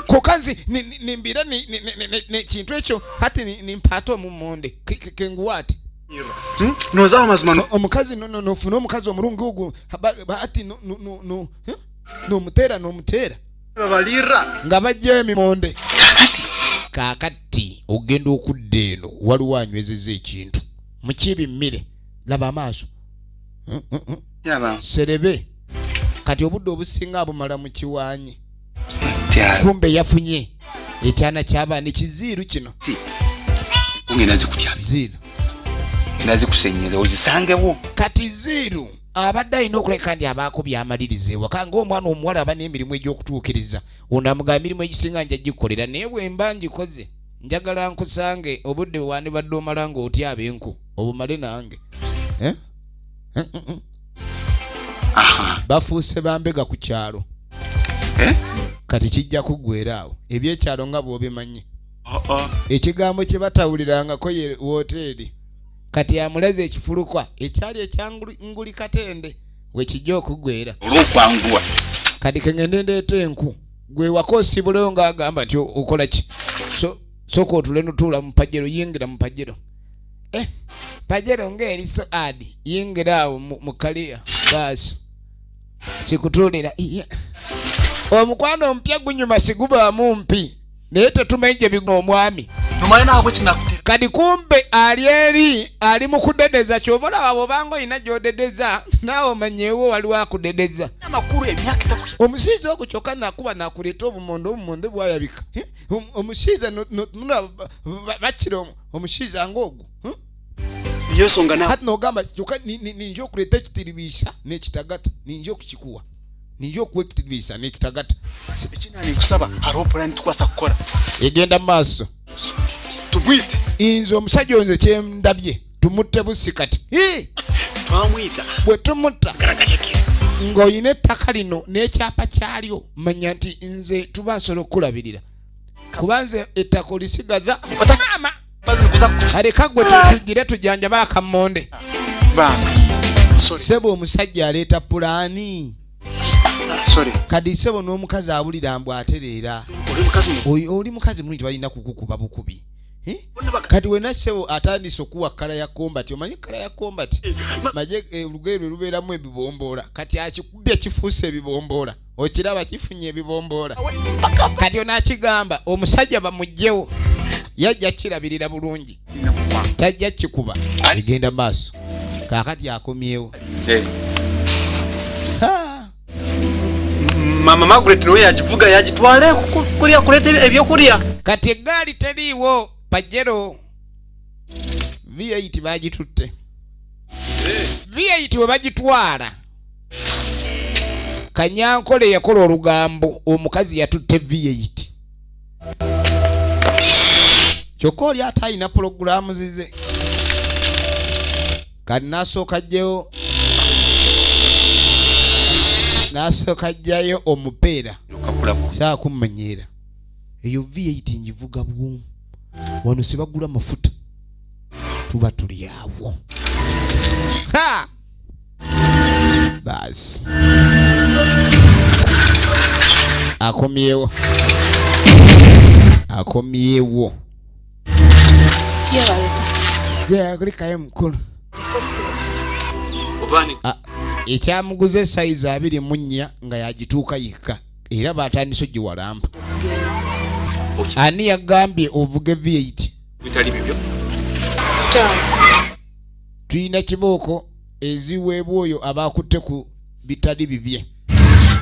[SPEAKER 1] kokanzi nimbira kintu ekyo hati nimpaata omumonde kenguwaate
[SPEAKER 2] nozaho mazima
[SPEAKER 1] omukazi nofuna omukazi omulungi ogwo hati n'omuteera
[SPEAKER 2] babalira
[SPEAKER 1] nga bajja emimonde kakati ogenda okudda eno waliwo anywezeza ekintu mukibi mmire laba amaaso serebe kati obudde obusinga abumala mu kiwaanyi kumbe yafunye ekyana ky'abaana kiziiru kino
[SPEAKER 2] ungena zikutya
[SPEAKER 1] ziiru
[SPEAKER 2] inazi kusenyera ozisangewo
[SPEAKER 1] kati ziiru abadde alina okuleka ndi abaako byamaliriza ewaka ng'omwana omuwala aba n'emirimu egy'okutuukiriza ono amugaba emirimu egisinga nja gikolera naye bwemba ngikoze njagala nkusange obudde wandibadde omala ng'otyaba enku obumale nange bafuuse bambega ku kyalo kati kijja kuggweera awo ebyekyalo nga bw'obimanyi ekigambo kye batawulirangako ye woteeri kati amulaze ekifulukwa ekyali ekyanguli katende we kijja okuggweera
[SPEAKER 2] olw'okwanguwa
[SPEAKER 1] kati kengende ndeeta enku gwe waka osibuleyo ng'agamba nti okola ki soka otule notuula mu pajero yingira mu pajero pajero ng'eriso adi yingira awo mu kaliya baasi kikutuulira omukwano omupya gunyuma sigubaamu mpi naye tetumenye bino omwami
[SPEAKER 2] nomaye naabwe kinakutera
[SPEAKER 1] kati kumbe ali eri ali mu kudedeza kyova olaba bw'obanga olina gy'odedeza naawe omanyeewo waliwo akudedeza
[SPEAKER 2] amakulu emyaka etakuya
[SPEAKER 1] omusiiza ogwo kyokka nakuba nakuleeta obumonde bwayabika omusiiza bakira omusiiza ng'ogwo
[SPEAKER 2] niyo nsonga na
[SPEAKER 1] kati n'ogamba kyokka ninja okuleeta ekitiribiisa n'ekitagata ninja okukikuwa ninja okuwa ekitiribiisa n'ekitagata
[SPEAKER 2] ekinani nkusaba hariho pulani tukwasa kukola
[SPEAKER 1] egenda mu maaso
[SPEAKER 2] tumwite
[SPEAKER 1] nze omusajja onze kyendabye tumutte busi kati
[SPEAKER 2] twamwita
[SPEAKER 1] bwe tumutta ng'olina ettaka lino n'ekyapa kyalyo manya nti nze tuba nsobola okukulabirira kuba nze ettaka olisigaza ama aleka gwe tugire tujanjaba akammonde sebo omusajja aleeta pulaani kadi sebo n'omukazi abulira mbw atereera oli mukazi mulungi balina kukukuba bukubi kati wena sebo atandise okuwa kala ya kombati omanyi kala ya kombati maje olugoye lwe lubeeramu ebibomboola kati akikubye kifuuse ebibomboola okiraba kifunye ebibomboola kati onaakigamba omusajja bamugjewo yajja kirabirira bulungi tajja kikuba ligenda maaso kaakati akomyewo
[SPEAKER 2] mama Margaret noye yakivuga yagitwale kulya kuleta ebyokulya
[SPEAKER 1] kati eggaali teriiwo pajero V8 bagitutte V8 we bagitwala Kanyankole yakola olugambo omukazi yatutte V8 kyokka oli ate alina pulogulaamu zize kati nasooka ajjayo omupeera saa kummanyeera eyo V8 njivuga bwomu wano sibagula mafuta tuba tuli awo basi akomyewo kulikayo mukulu ekyamuguze sayizi 24 nga yagituuka yekka era batandise ogiwalampa ani yagambye ovuge V8
[SPEAKER 2] bitali bibyo
[SPEAKER 1] tuyina kibooko eziweebwa oyo abakutte ku bitali bibye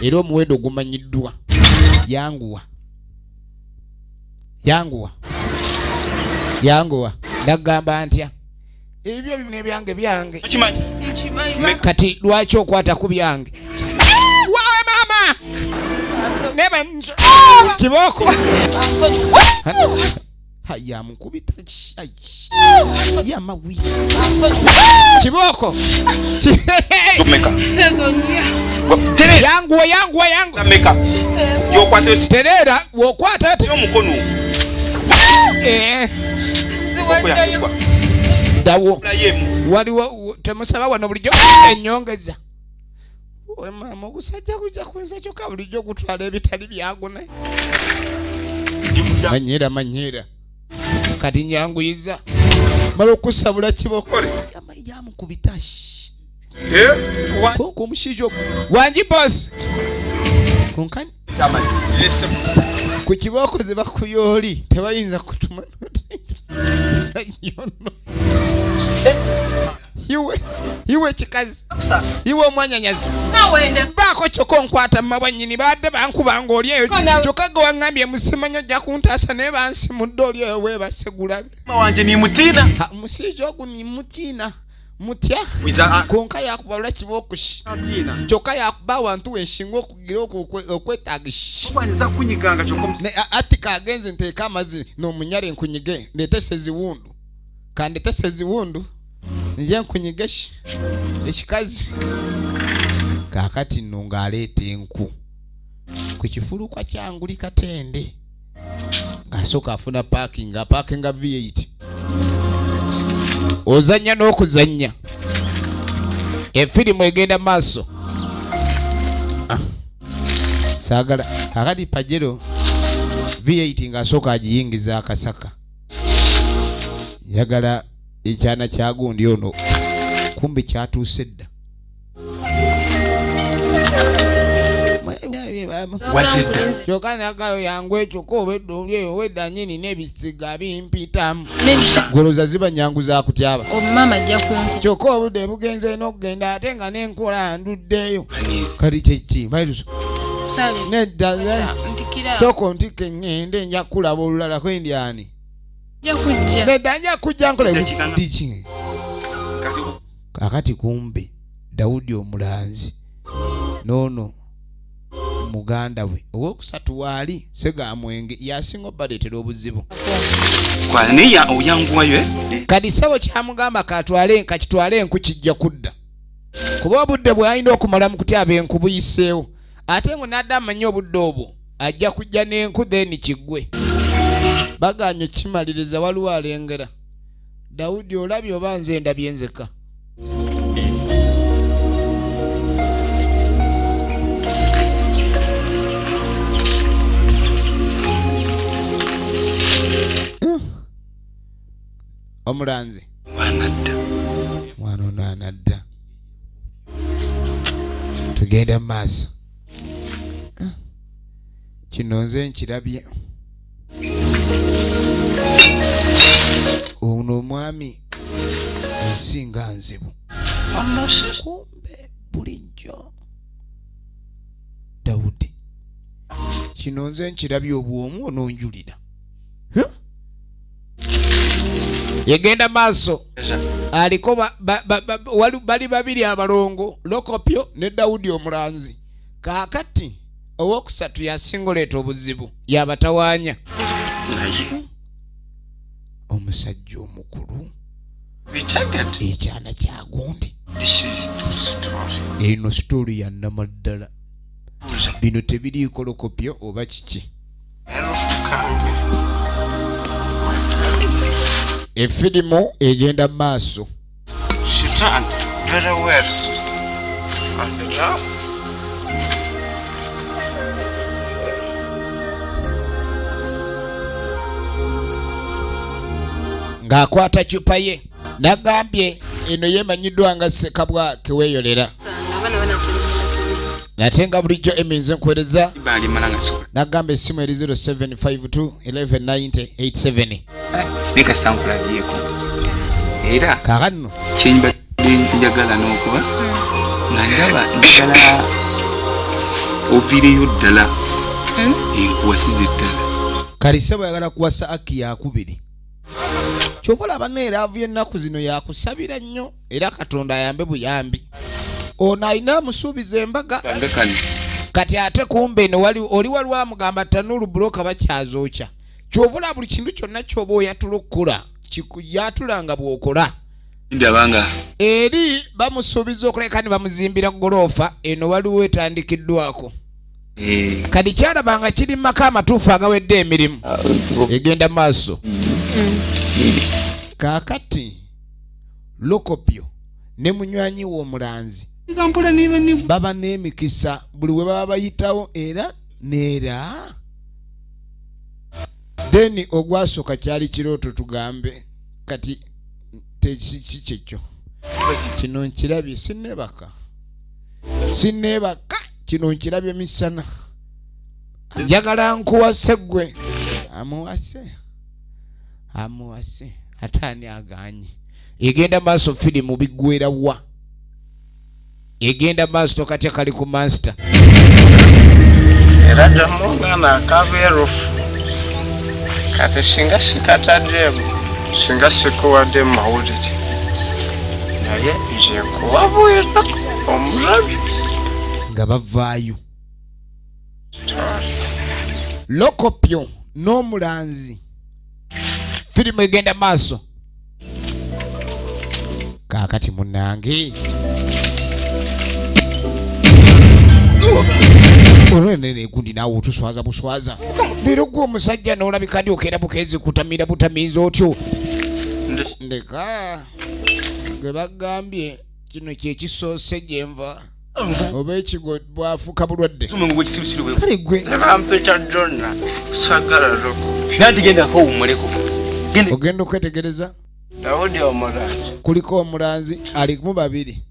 [SPEAKER 1] era omuwendo gumanyiddwa yanguwa nagamba ntya ebyo bino byange
[SPEAKER 2] kimanyi
[SPEAKER 1] kati lwaki okwata ku byange wawe mama neba kibooko haya mukubita yamawi kibooko yanguwa
[SPEAKER 2] meka yokwata
[SPEAKER 1] terera wokwata ate
[SPEAKER 2] omukono
[SPEAKER 1] dawo waliwo temusaba wano bulijjo enyongeza we mama ogusajja kujja kunza kyokka bulijjo gutwala ebitali byaguna manyera kati nyanguyiza mala okusabula kibooko yamukubita koko omushiija wangi bosi konkani ku kibooko ze bakuyooli tebayinza kutuma yono iwe kikazi iwe omwanyanyazi Ngeddako kyokka nkwata mabanyini badde bankubanga oli eyo kyokka gwe waŋŋambye musimanyo ojja kuntaasa naye bansimudde oli eyo weebase gulabe
[SPEAKER 2] wanje ni mutina
[SPEAKER 1] musijja ogu ni mutiina mutya konka yakubalula kibokushi kyokka yakuba awantu wenshinga okugira okwetaagishi
[SPEAKER 2] kwanza kunyiganga kyokka
[SPEAKER 1] ati kagenze nteeka amazzi n'omunyale nkunyige ndeete seziwundu kandete seziwundu nje nkunyige ekikazi kakati nno ng'aleeta enku ku kifulukwa kyanguli Katende ng'asooka afuna apaakinga V8 ozannya n'okuzannya efirimu egenda maaso saagala kakati Pajero V8 ng'asooka agiyingiza akasaka yagala ekyana kya gundi ono kumbe kyatuuse dda
[SPEAKER 2] wazidda
[SPEAKER 1] kyokka nagayo yangu ekyo ko obedda oli eyo wedda nyini n'ebisiga bimpitamu goloza ziba nyangu za kutyaba
[SPEAKER 3] omumama ajja kunku
[SPEAKER 1] kyokka obudde bugenze n'okugenda ate nga n'enkola nduddeyo kali kyeki mairuso nedda kyokka ontike eŋŋende nja kulaba olulala kwendyani nedda nja kujja nkola diki kakati kumbe Daudi omulanzi noono muganda we owokusatu waali Sega Mwenge yasinga baleetera obuzibu
[SPEAKER 2] kwaniya oyanguwayo
[SPEAKER 1] kati sebo kyamugamba kakitwale enku kijja kudda kuba obudde bw'alina okumala mu kutyaba enku buyiseewo ate ngo n'adda amanyi obudde obwo ajja kujja n'enku then kiggwe baganye kimaliriza waliwo alengera Daudi olabye oba nze ndabye nzeka omulanzi mwana ono anadda tugenda mu maaso kino nze nkirabye ono omwami ensinga nzibu kumbe bulijjo Daudi kino nze nkirabye obwomu ononjulira yegenda maaso aliko bali babiri abalongo Lokopyo ne Daudi omulanzi kakati owokusatu yasinga oleeta obuzibu yabatawaanya omusajja omukulu ekyana kya gundi eno sitori ya nnamaddala bino tebiriiko Lokopyo oba kiki efirimu egenda maaso
[SPEAKER 5] very well
[SPEAKER 1] ng'akwata cupa ye nagambye eno yemanyiddwa nga Ssekabwa keweeyolera nate nga bulijjo eminze nkwereza nagamba essimu eri 0752 119087
[SPEAKER 2] nekasankulabyeko era
[SPEAKER 1] kakano
[SPEAKER 2] kyenyiba njagala n'okuba nga njagala oviireyo ddala enkuwasiza eddala
[SPEAKER 1] Kalisebo yagala kuwasa Aki yakubiri kyokola abanne era avuye ennaku zino yakusabira nnyo era Katonda ayambe buyambi ono alina amusuubiza embaga kati ate kumbe eno oli waliwo amugamba Tanuru Buloka bakyazookya kyovula buli kintu kyonna kyoba oyatula okukola kikuyatulanga bw'okola
[SPEAKER 2] ndabanga
[SPEAKER 1] eri bamusuubiza okuleka ne bamuzimbira golofa eno waliwo etandikiddwako kati kyalabanga kiri mu maka amatuufu agawedde emirimu egenda maaso kakati Lokopyo ne munywanyi w'omulanzi baba n'emikisa buli we baba bayitawo era neera deni ogwasooka kyali kirooto tugambe kati tekiki kyekyo kino nkirabye sinneebaka kino nkirabye misana njagala nkuwase ggwe amuwase ate ani aganye egenda maaso firimu biggwera wa egenda maaso kati kali ku master
[SPEAKER 5] era jamugana akabeerufu kati singa sikataddemu singa sikuwadde mawulire naye nze nkuwabuira omulabi
[SPEAKER 1] nga bavaayo Lokopyo n'omulanzi firimu egenda maaso kaakati munange olwenene gundi naawe otuswaza buswaza leero gwe omusajja n'olabika ndi okeera bukeezi kutamira butamiiza otyo ndeka gwe bagambye kino kyekisoose gyenva oba ekigo bwafuuka bulwadde kale gwe
[SPEAKER 5] nebampita jonna sagala Lokopi
[SPEAKER 2] nanti gendako wumuleko
[SPEAKER 1] ogenda okwetegereza
[SPEAKER 5] Dawudi omulanzi
[SPEAKER 1] kuliko omulanzi alimu babiri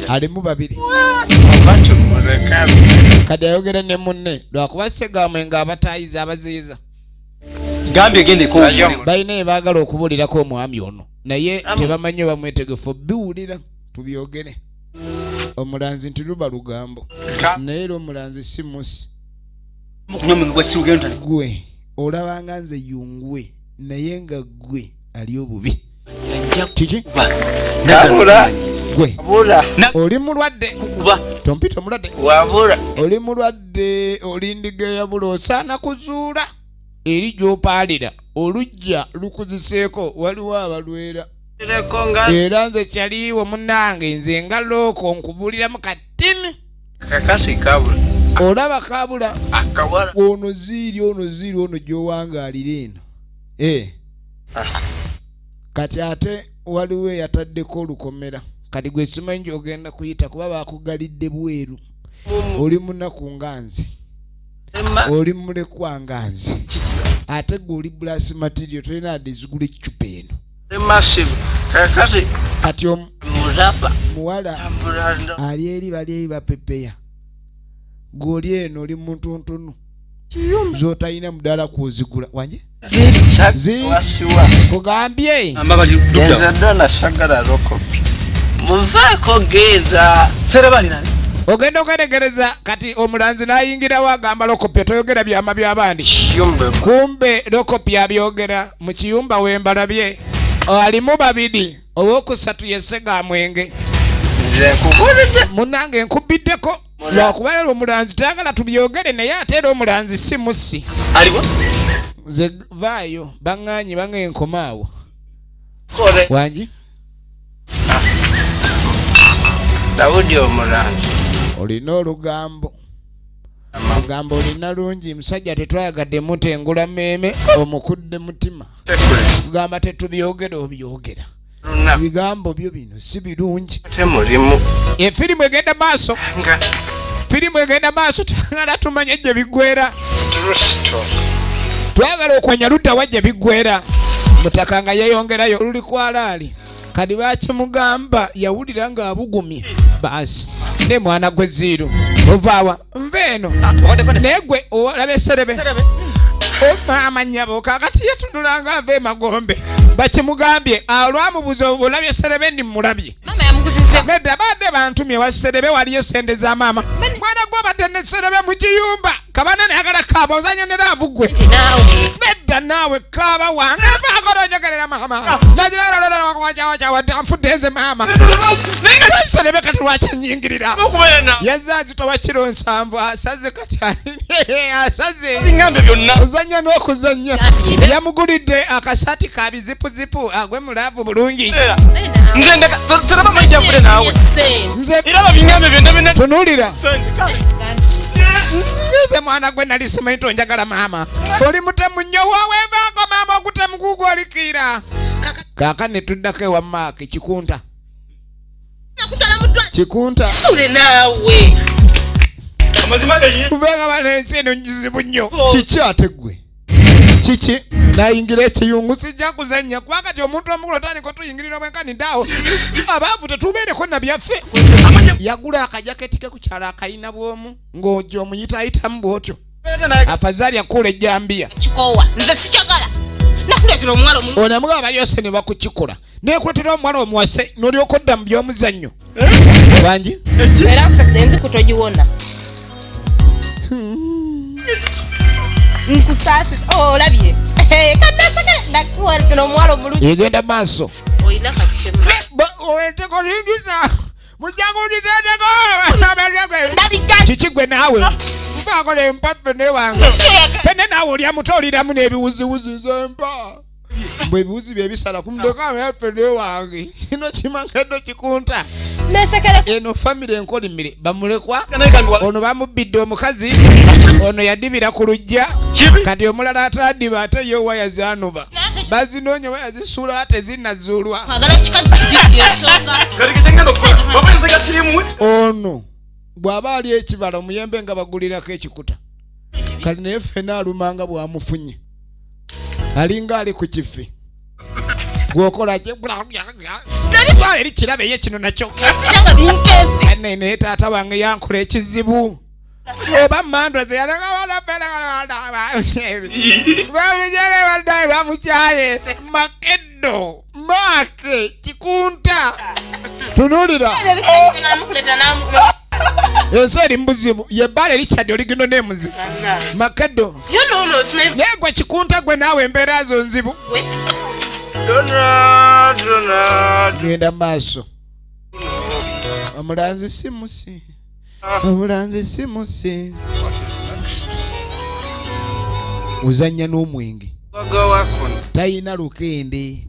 [SPEAKER 1] alimu babiri
[SPEAKER 5] abati muleka
[SPEAKER 1] kati ayogera ne munne lwakuba Segamwe nga abatayiza abaziiza
[SPEAKER 2] gambye gendeko
[SPEAKER 1] balina ebaagala okubuulirako omwami ono naye tebamanyi bamwetegefu biwulira tubyogere omulanzi nti luba lugambo naye era omulanzi si musi gwe olabanga nze yungwe naye nga gwe ali obubi kiki
[SPEAKER 5] kabula
[SPEAKER 1] gwe
[SPEAKER 5] bula
[SPEAKER 1] oli mulwadde
[SPEAKER 2] kukuba
[SPEAKER 1] tompita omulwadde
[SPEAKER 5] wabula
[SPEAKER 1] oli mulwadde oli ndiga eyabula osaana kuzuula eri gy'opaalira olujja lukuziseeko waliwo abalwera
[SPEAKER 5] lekonga
[SPEAKER 1] era nze kyaliiwo munnange nze nga looko nkubuliramu katini
[SPEAKER 5] kakasi kabula
[SPEAKER 1] olaba kabula
[SPEAKER 5] akawala
[SPEAKER 1] ono ziiri ono gy'owangaalira eno kati ate waliwo eyataddeko olukomera kati gwe simanyi gy'ogenda kuyita kuba bakugalidde bweru oli munaku nga nze oli mulekwa nga nze ate gwe oli brass material tolina adde zigula eccupa eno
[SPEAKER 5] massive kakasi
[SPEAKER 1] kati
[SPEAKER 5] mulapa
[SPEAKER 1] muwala
[SPEAKER 5] ambulanda
[SPEAKER 1] ali eri bali eri bapepeya goli eno oli muntuntunu zotalina mudaala kwozigula wanje
[SPEAKER 5] wasiwa
[SPEAKER 1] kugambye
[SPEAKER 5] genza dona sagala Lokopi muvaako genda
[SPEAKER 2] serebani nani
[SPEAKER 1] ogenda okwetegereza kati omulanzi n'ayingirawo agamba Lokopi toyogera byama by'abandi
[SPEAKER 5] yumbe
[SPEAKER 1] kumbe Lokopi abyogera mu kiyumba wembalabye alimu babiri ow'okusatu ye Segamwenge
[SPEAKER 5] nze nkubulidde
[SPEAKER 1] munnange nkubiddeko lwakuba leero omulanzi tayagala tubyogere naye ate era omulanzi si musi
[SPEAKER 2] aliwo
[SPEAKER 1] nze vaayo baŋŋaanyi baŋŋenkomaawo
[SPEAKER 5] kole
[SPEAKER 1] wangi
[SPEAKER 5] Dawudi omulanzi
[SPEAKER 1] olina olugambo ogambo olina lungi musajja tetwayagadde mutengula mmeeme omukudde mutima kugamba tetubyogera obyogera
[SPEAKER 5] luna
[SPEAKER 1] ebigambo byo bino si birungi
[SPEAKER 5] temulimu
[SPEAKER 1] efirimu egenda maaso
[SPEAKER 5] nga
[SPEAKER 1] firimu egenda maaso twagala tumanye gye biggwera
[SPEAKER 5] true story
[SPEAKER 1] twagala okwenya luddawa gye biggwera mutaka nga yeyongerayo luli kwalaali kadi bakimugamba yawulira nga abugumye baasi ne mwana gwe ziiru ovaawa nva eno naye gwe olaba esserebe maama nnyabo kakati yatunulanga ava emagombe bakimugambye olwamubuza olabye esserebe ndi mulabye
[SPEAKER 3] mama yamuguzizza
[SPEAKER 1] nedda badde bantumye wa sserebe waliyo sente za maama mwana gwe obadde ne sserebe mu kiyumba kabana nayagala kaaba ozanya ne laavu gwe
[SPEAKER 3] naawe
[SPEAKER 1] nedda naawe kaaba wange avaako nojogerera maama nfudde nze maama sserebe kati lwakinyingirira yazazitowa kiro 7 asaze kati asaze
[SPEAKER 2] bingambe byonna
[SPEAKER 1] ozanya n'okuzanya yamugulidde akasaati ka bizipuzipu agwe mulaavu bulungi
[SPEAKER 2] nze ndeka sereba mayija mfule naawe
[SPEAKER 1] nze
[SPEAKER 2] era babingambe byonna byonna
[SPEAKER 1] tunuulira nze mwana gwe nali simanyi tonjagala maama oli mutemu nnyo woweevaako maama ogutemu gugwolikiira kaaka ne tuddako ewa maaki kikunta
[SPEAKER 3] nakutala mutwa
[SPEAKER 1] kikunta
[SPEAKER 3] sule naawe
[SPEAKER 2] amazima gayi
[SPEAKER 1] kubenga bano ensi eno njizibu nnyo kiki ate gwe kiki nayingira ekiyungu sijja kuzannya kuba kati omuntu omukulu otandika otuyingirira bwenkanidaawo abaavu tetubeereko na byaffe yagula akajaketi ke ku kyalo akayina bwomu ng'ojja omuyitaayitamu bw'otyo afazaali akuula ejjambiya
[SPEAKER 3] kikowa nze sikyagala nakula kuletera omwalo mu
[SPEAKER 1] onamugaba balyose ne bakukikola nekuletera omwana omuwase n'olyoka odda mu by'omuzannyo bangi
[SPEAKER 3] era nkusasire nzi kutogiwona nkusasira olabye kadasakale ndakuletera omwalo omulungi
[SPEAKER 1] egenda maaso
[SPEAKER 3] olina kakishemu
[SPEAKER 1] oweteko lingisa mujangu nditendeko
[SPEAKER 3] ndabika
[SPEAKER 1] kiki gwe naawe nkakola empaffe newange fene naawe olya muto oliramu n'ebiwuziwuzi nzempa mbwe ebiwuzi byebisala kumudekamu yaffe newange kino kimankeddo kikunta
[SPEAKER 3] nesekere
[SPEAKER 1] eno famire enkolimire bamulekwa ono bamubbidde omukazi ono yadibira ku lujja kati omulala atadiba ate yo waya zanuba bazinoonya waya zisuula ate zinnazuulwa
[SPEAKER 3] kwagala kikazi kibiri ensonga
[SPEAKER 1] ono bw'aba ali ekibala omuyembe nga bagulirako ekikuta kali naye ffena alumanga bwamufunye alinga ali ku kifi gwokola twala eri kirabe ye kino nakyo
[SPEAKER 3] nga binkesi
[SPEAKER 1] naye taata wange yankola ekizibu oba mandwa zeyalekawalapelabaddaye bamukyaye makeddo maake kikunta tunulira ensi eri mubuzibu yebbala erikyadde oligino n'emuzibu makeddo naye gwe kikunta gwe naawe embeera zo nzibu genda maaso omulanzi simusi omulanzi simusi uzanya n'omwenge tayina lukende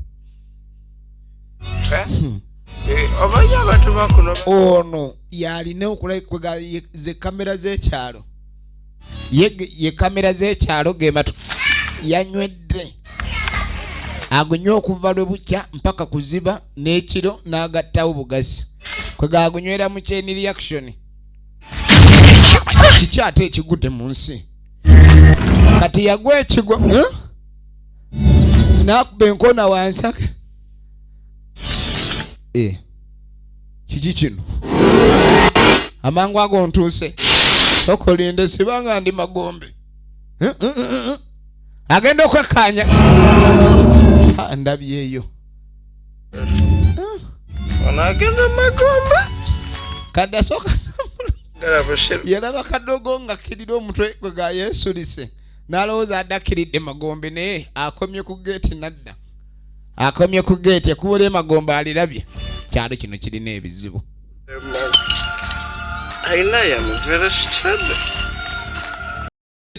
[SPEAKER 5] obanya abantu bakuno
[SPEAKER 1] ono yalina okulaikwega ze kamera z'ekyalo ye kamera z'ekyalo gematu yanywedde agunywa okuva lwe bukya mpaka kuziba n'ekiro n'agattawo bugasi kwega agunywera mu chain reaction kiki ate ekigudde mu nsi kati yagwa ekigwa nakuba enkona wansaka kiki kino amangu ago ntuuse okolinde sibanga ndi magombe agenda okwekkaanya ndabyeyo
[SPEAKER 5] onagenda magombe
[SPEAKER 1] kadde asooka yalaba kadogo nga kirira omutwe gwe ga yeesulise n'alowooza addakiridde magombe naye akomye ku geeti nadda akomye ku geeti ekubula emagombe alirabye kyalo kino kirina ebizibu
[SPEAKER 5] ayina yamuvera kitadde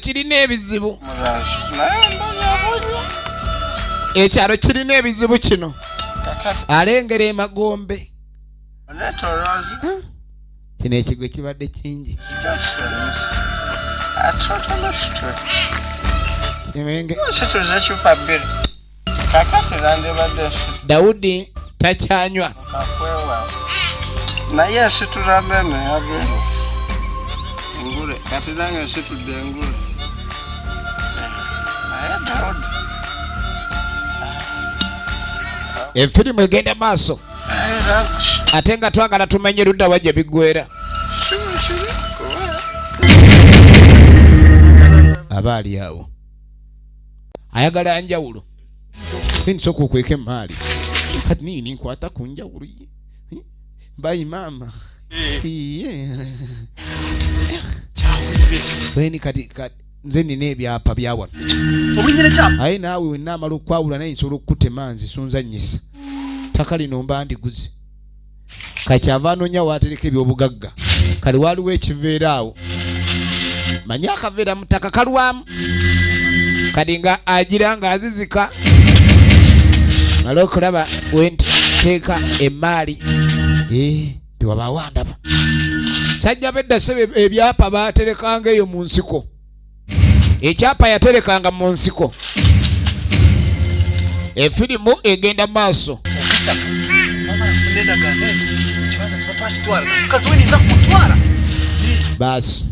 [SPEAKER 1] kirina ebizibu ekyalo kirina ebizibu kino alengera emagombe kino ekigwe kibadde kingi Dawudi takyanywa
[SPEAKER 5] naye asitula nene yabe engule kati zange asitudde engule naye Dawudi
[SPEAKER 1] efirimu egenda maaso ate nga twagala tumenye ludda wajja biggwera aba ali awo ayagala njawulo nsoka okweka emaali kati nini nkwata ku njawulo ye bayi mama weni kati nze nina ebyapa byawano aye naawe wenaamala okwawula naye nsobola okukutta manzi sunzanyisa ttaka lino mba ndiguze kakyava anoonya waatereka ebyobugagga kali waliwo ekiveera awo manye akaveera mu ttaka kalwamu kadi nga agira nga azizika mala okulaba wenteeka emaali tewabaawo andaba sajja bedda sebe ebyapa baaterekanga eyo mu nsiko ekyapa yaterekanga mu nsiko efirimu egenda maaso basi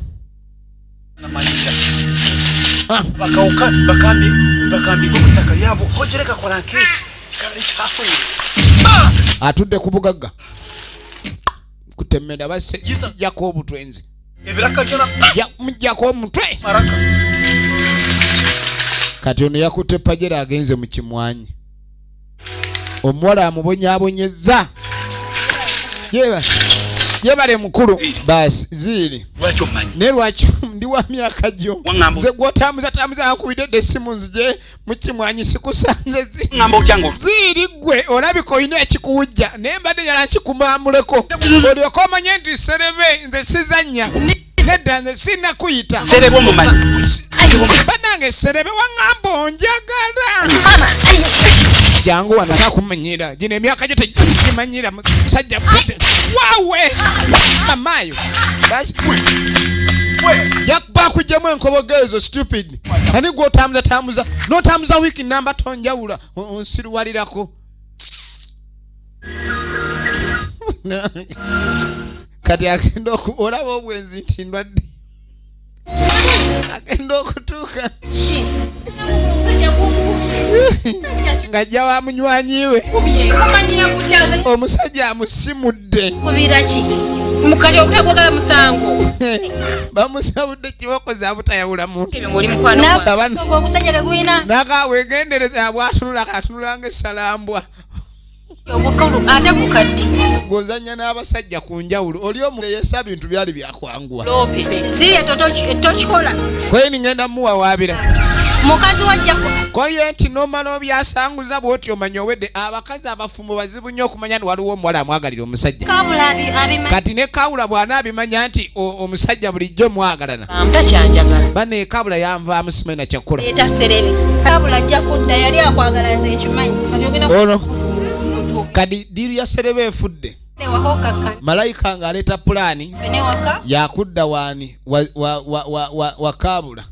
[SPEAKER 1] atudde ku bugagga kutemera basse jako obutwenzi mujjako omutwe kati ono yakutte pajera agenze mu kimwanyi omuwala amubonyaabonyeza yebale mukulu basi ziri ne lwaki ndi wa myaka gyo nze gwotambuza akubidde essimu nzije mu kimwanyi sikusanze ziri gwe olabika olina ekikuwujja naye mbadde yala nkikumamuleko olyoka omanye nti serebe nze sizannya nedda nze sinakuyita banange serebe waŋŋamba onjagala jangu wano nakumanyira gino emyaka gyo tegimanyira musajja waawe mamayo bakujjamu enkobogeezo stupid ani gwotambuzatambuza notambuza wiiki namba tonjawula onsiruwalirako kati agenda olaba obwenzi nti ndwadde agenda okutuuka ng'ajja wa munywanyiwe omusajja amusimudde
[SPEAKER 6] kubiraki mukali obutakwagala musango
[SPEAKER 1] bamusabudde kiboko zabutayawula muntu
[SPEAKER 6] obusajja begwina
[SPEAKER 1] nakawegendereza bwatunula katunula ng'essalambwa
[SPEAKER 6] ate gukaddi
[SPEAKER 1] ng'ozanya n'abasajja ku njawulo oli omule yesa bintu byali byakwanguwa
[SPEAKER 6] ziya tokikola
[SPEAKER 1] koye ningenda muwawaabira
[SPEAKER 6] mukazi wajjako
[SPEAKER 1] koye nti nomala obyasanguza bwoti omanya owedde abakazi abafumbo bazibu nnyo okumanya nti waliwo omuwala amwagalira omusajja kati ne kawula bwana abimanya nti omusajja bulijjo mwagalana bane kabula yanvaamu simaina kyakola
[SPEAKER 6] kabula ajja kudda yali akwagala nze nkimanyi
[SPEAKER 1] ono kadi diru ya serebe efudde malayika ng'aleeta pulaani yakudda waani wa kabula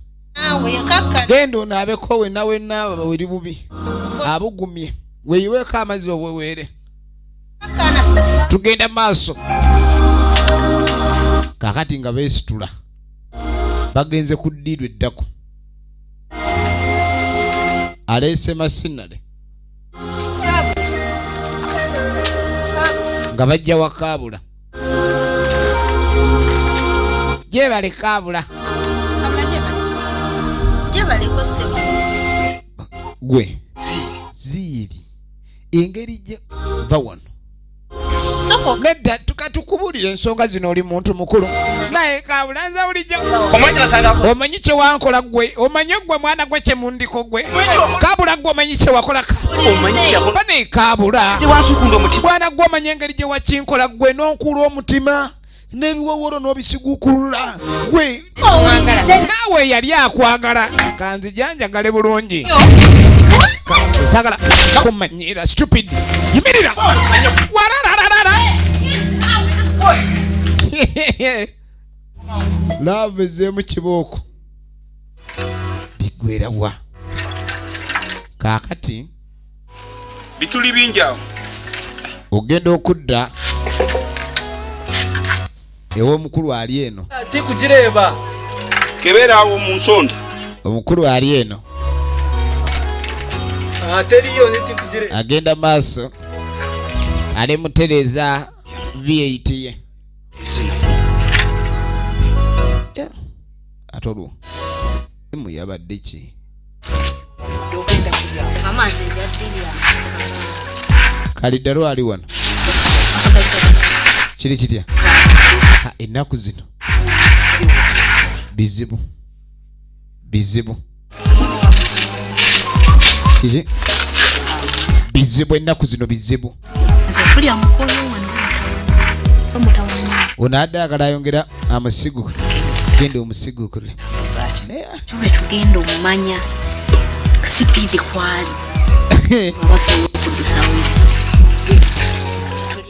[SPEAKER 1] genda onaabeko wenna weri bubi abugumye weeyiweeko amazzi obweweere tugenda maaso kakati nga beesitula bagenze ku ddiirwa eddako aleese masinale nga bajja wa kabula gyebale kabula gwe ziiri engeri gye va wano nedda tukatukubulira ensonga zino oli muntu mukulu naye kabula nza bulijjo omanyi kye wankola gwe omanyi gwe mwana gwe kye mundiko gwe kabula gwe omanyi kye wakola bane kabula mwana gwe omanyi engeri gye wakinkola gwe n'onkula omutima n'ebiwowolo n'obisiguukulula gwe naawe yali akwagala kanzijanjagale bulungi sagala kumanyira stupid yimirira love ezeemu kibooko bigwera wa kaakati
[SPEAKER 4] bituli bingi awo
[SPEAKER 1] ogenda okudda ew'omukulu ali eno
[SPEAKER 2] tikugireeba
[SPEAKER 4] kebeera awo mu nsonda
[SPEAKER 1] omukulu ali eno
[SPEAKER 2] teriyo netikugireeba
[SPEAKER 1] agenda maaso ali mutereza V8 ye atolwo emu yabadde ki kaliddalo ali wano kiri kitya ennaku zino bizibu kiki bizibu ennaku zino bizibu ono adde agala ayongera amusigu genda omusigukule
[SPEAKER 7] tugenda omumanya sipiidi kwali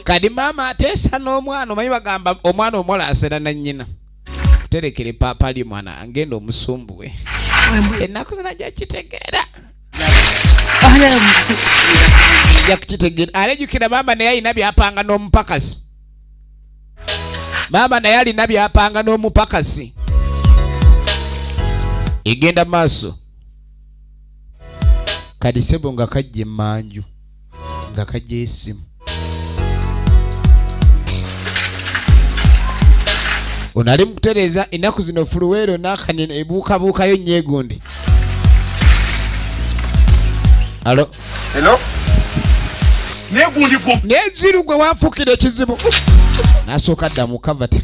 [SPEAKER 1] kadi maama ateesa n'omwana omanyi bagamba omwana omuwala asera na nnyina terekere paapa ali mwana angenda omusumbuwe ennaku zina jakitegeera jakitegeera alejjukira maama naye alina byapanga n'omupakasi maama naye alina byapanga n'omupakasi egenda maaso kadi sebo nga kajja emmanju nga kajja esimu ono ali mukutereza ennaku zino fuluweero n'akanene ebuukabuukayo nnyegundi Alo.
[SPEAKER 4] Hello. Negundi gwo.
[SPEAKER 1] Neziru gwe wafukira ekizibu. Nasooka dda mu kavati.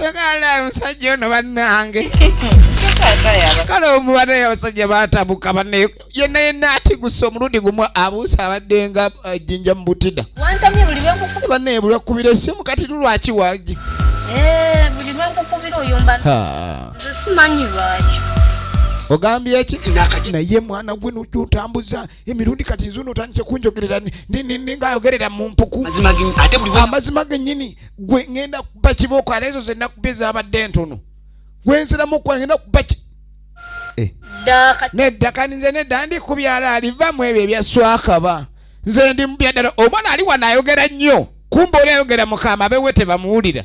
[SPEAKER 1] Yakala musajja ono bannange. Kale omubadde abasajja baatabuka banne yenna ati gusa omulundi gumu abuusa abaddenga jjinja mu butida.
[SPEAKER 3] Wantamye buli lwakukuba.
[SPEAKER 1] Banne bulakubira essimu kati lwaki waagi.
[SPEAKER 3] Buli lwakukubira oyomba. Nze simanyi lwaki.
[SPEAKER 1] Ogambye ki naye mwana gwe n'otambuza emirundi kati nzuno otandise kunjogerera ngayogerera mu mpuku amazima gennyini gwe ngenda kuba kibooko ate ezo zenna kubeza abadde ntono gwenziramu kwa ngenda kuba nedda kani nze nedda ndi kubyala alivamu ebyo ebyaswakaba nze ndi mubyaddala omwana ali wano ayogera nnyo kumba oli ayogera mukama abewe tebamuwulira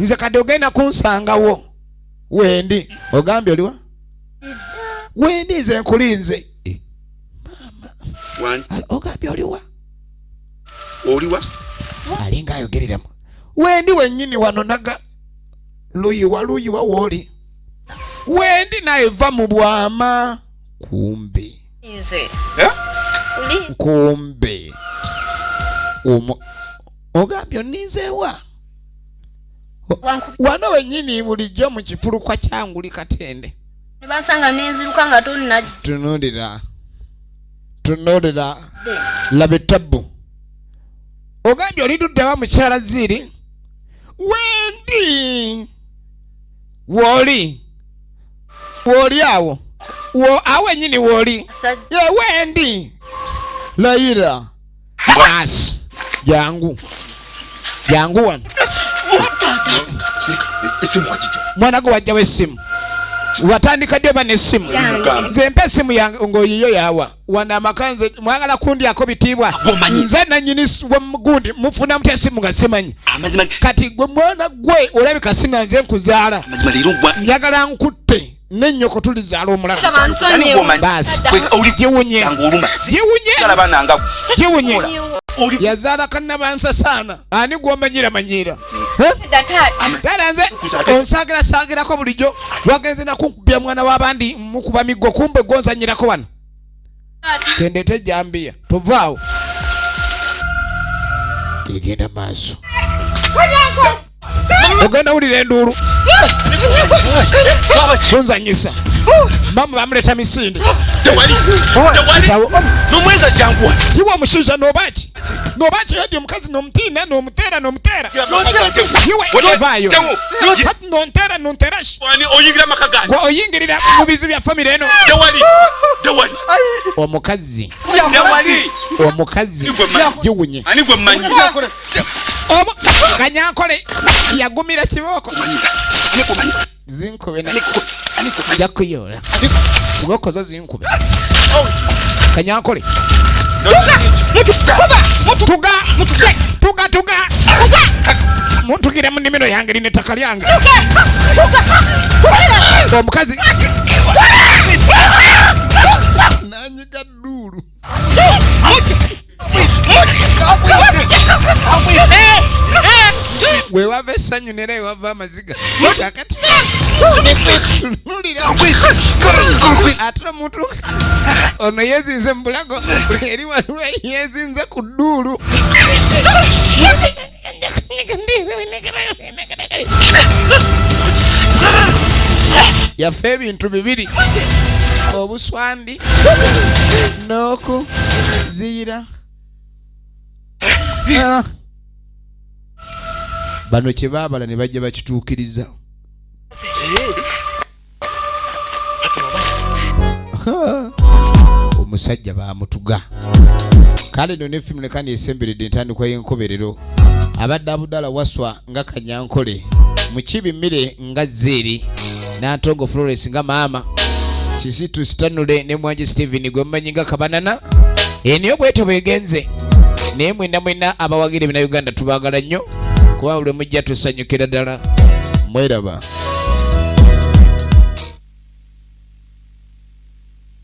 [SPEAKER 1] nze kadde ogenda kunsangawo wendi ogambye oliwa wendi nze nkulinze mama ogambye oliwa alinga ayogereramu wendi wennyini wano naga luyiwa wooli wendi naye va mu bwama kumbe kumbe ogambye oninzeewa wano wennyini bulijjo mu kifulukwa kyanguli Katende
[SPEAKER 3] Nebasanga neziruka nga tonna
[SPEAKER 1] tunulira labe tabbu ogambye oliduddewa mukyala ziri wendi wooli awo awo ennyini wooli ye wendi layira basi jangu wano mwana gwe wajjawo essimu watandika dde bane essimu nze mpa essimu yange ng'oyiyo yawa wana amaka nze mwagala kundyako bitiibwa nze nannyini gundi mufuna mutya essimu nga simanyi kati gwe mwana gwe olabika sina nze nkuzaala njagala nkutte n'ennyoko tulizaala omulala basi giwunye yazaala kannabansasaana ani gw'omanyira tera nze onsaagirako bulijjo wagenze nakunkubya mwana w'abandi mukuba miggo kumbe gonzanyirako wano kendete jambiya tovaawo egenda maaso ogenda wulira enduulu tonzanyisa mama bamuleta misinde
[SPEAKER 2] nomweza changuwa
[SPEAKER 1] iwe omushiija nobaki yadi omukazi nomutiina nomutera iwe vaayo kati nonterashi
[SPEAKER 4] oyingira makagani
[SPEAKER 1] gwe oyingirira mu bizi bya famire eno omukazi giwunye
[SPEAKER 4] ani gwe mmanyi
[SPEAKER 1] kanyankole yagumira kibooko zinkube jakuyola kibooko zo zinkube kanyankole tuga muntukire mu nnimiro yange lino ettaka lyange omukazi nanyiga dduulu wewava essanyu nera ewava amaziga kakati tunulira ate omuntu ono yezinze mu bulago eri waliwo yezinze ku dduulu yafa ebintu bibiri obuswandi n'okuziyira bano kye baabala ne bajja bakituukiriza omusajja bamutuga kale no nefimu nekani esemberedde entandikwa y'enkoberero abadde abudala waswa nga kanyankole mukibi mmire nga zeeri n'antongo Flores nga maama kisitu sitanule ne Mwangi Steven gwe mmanyi nga kabanana eniyo bwete bwegenze naye mwenna abawagire bina Uganda tubaagala nnyo kuba buli mujja tusanyukira ddala mweraba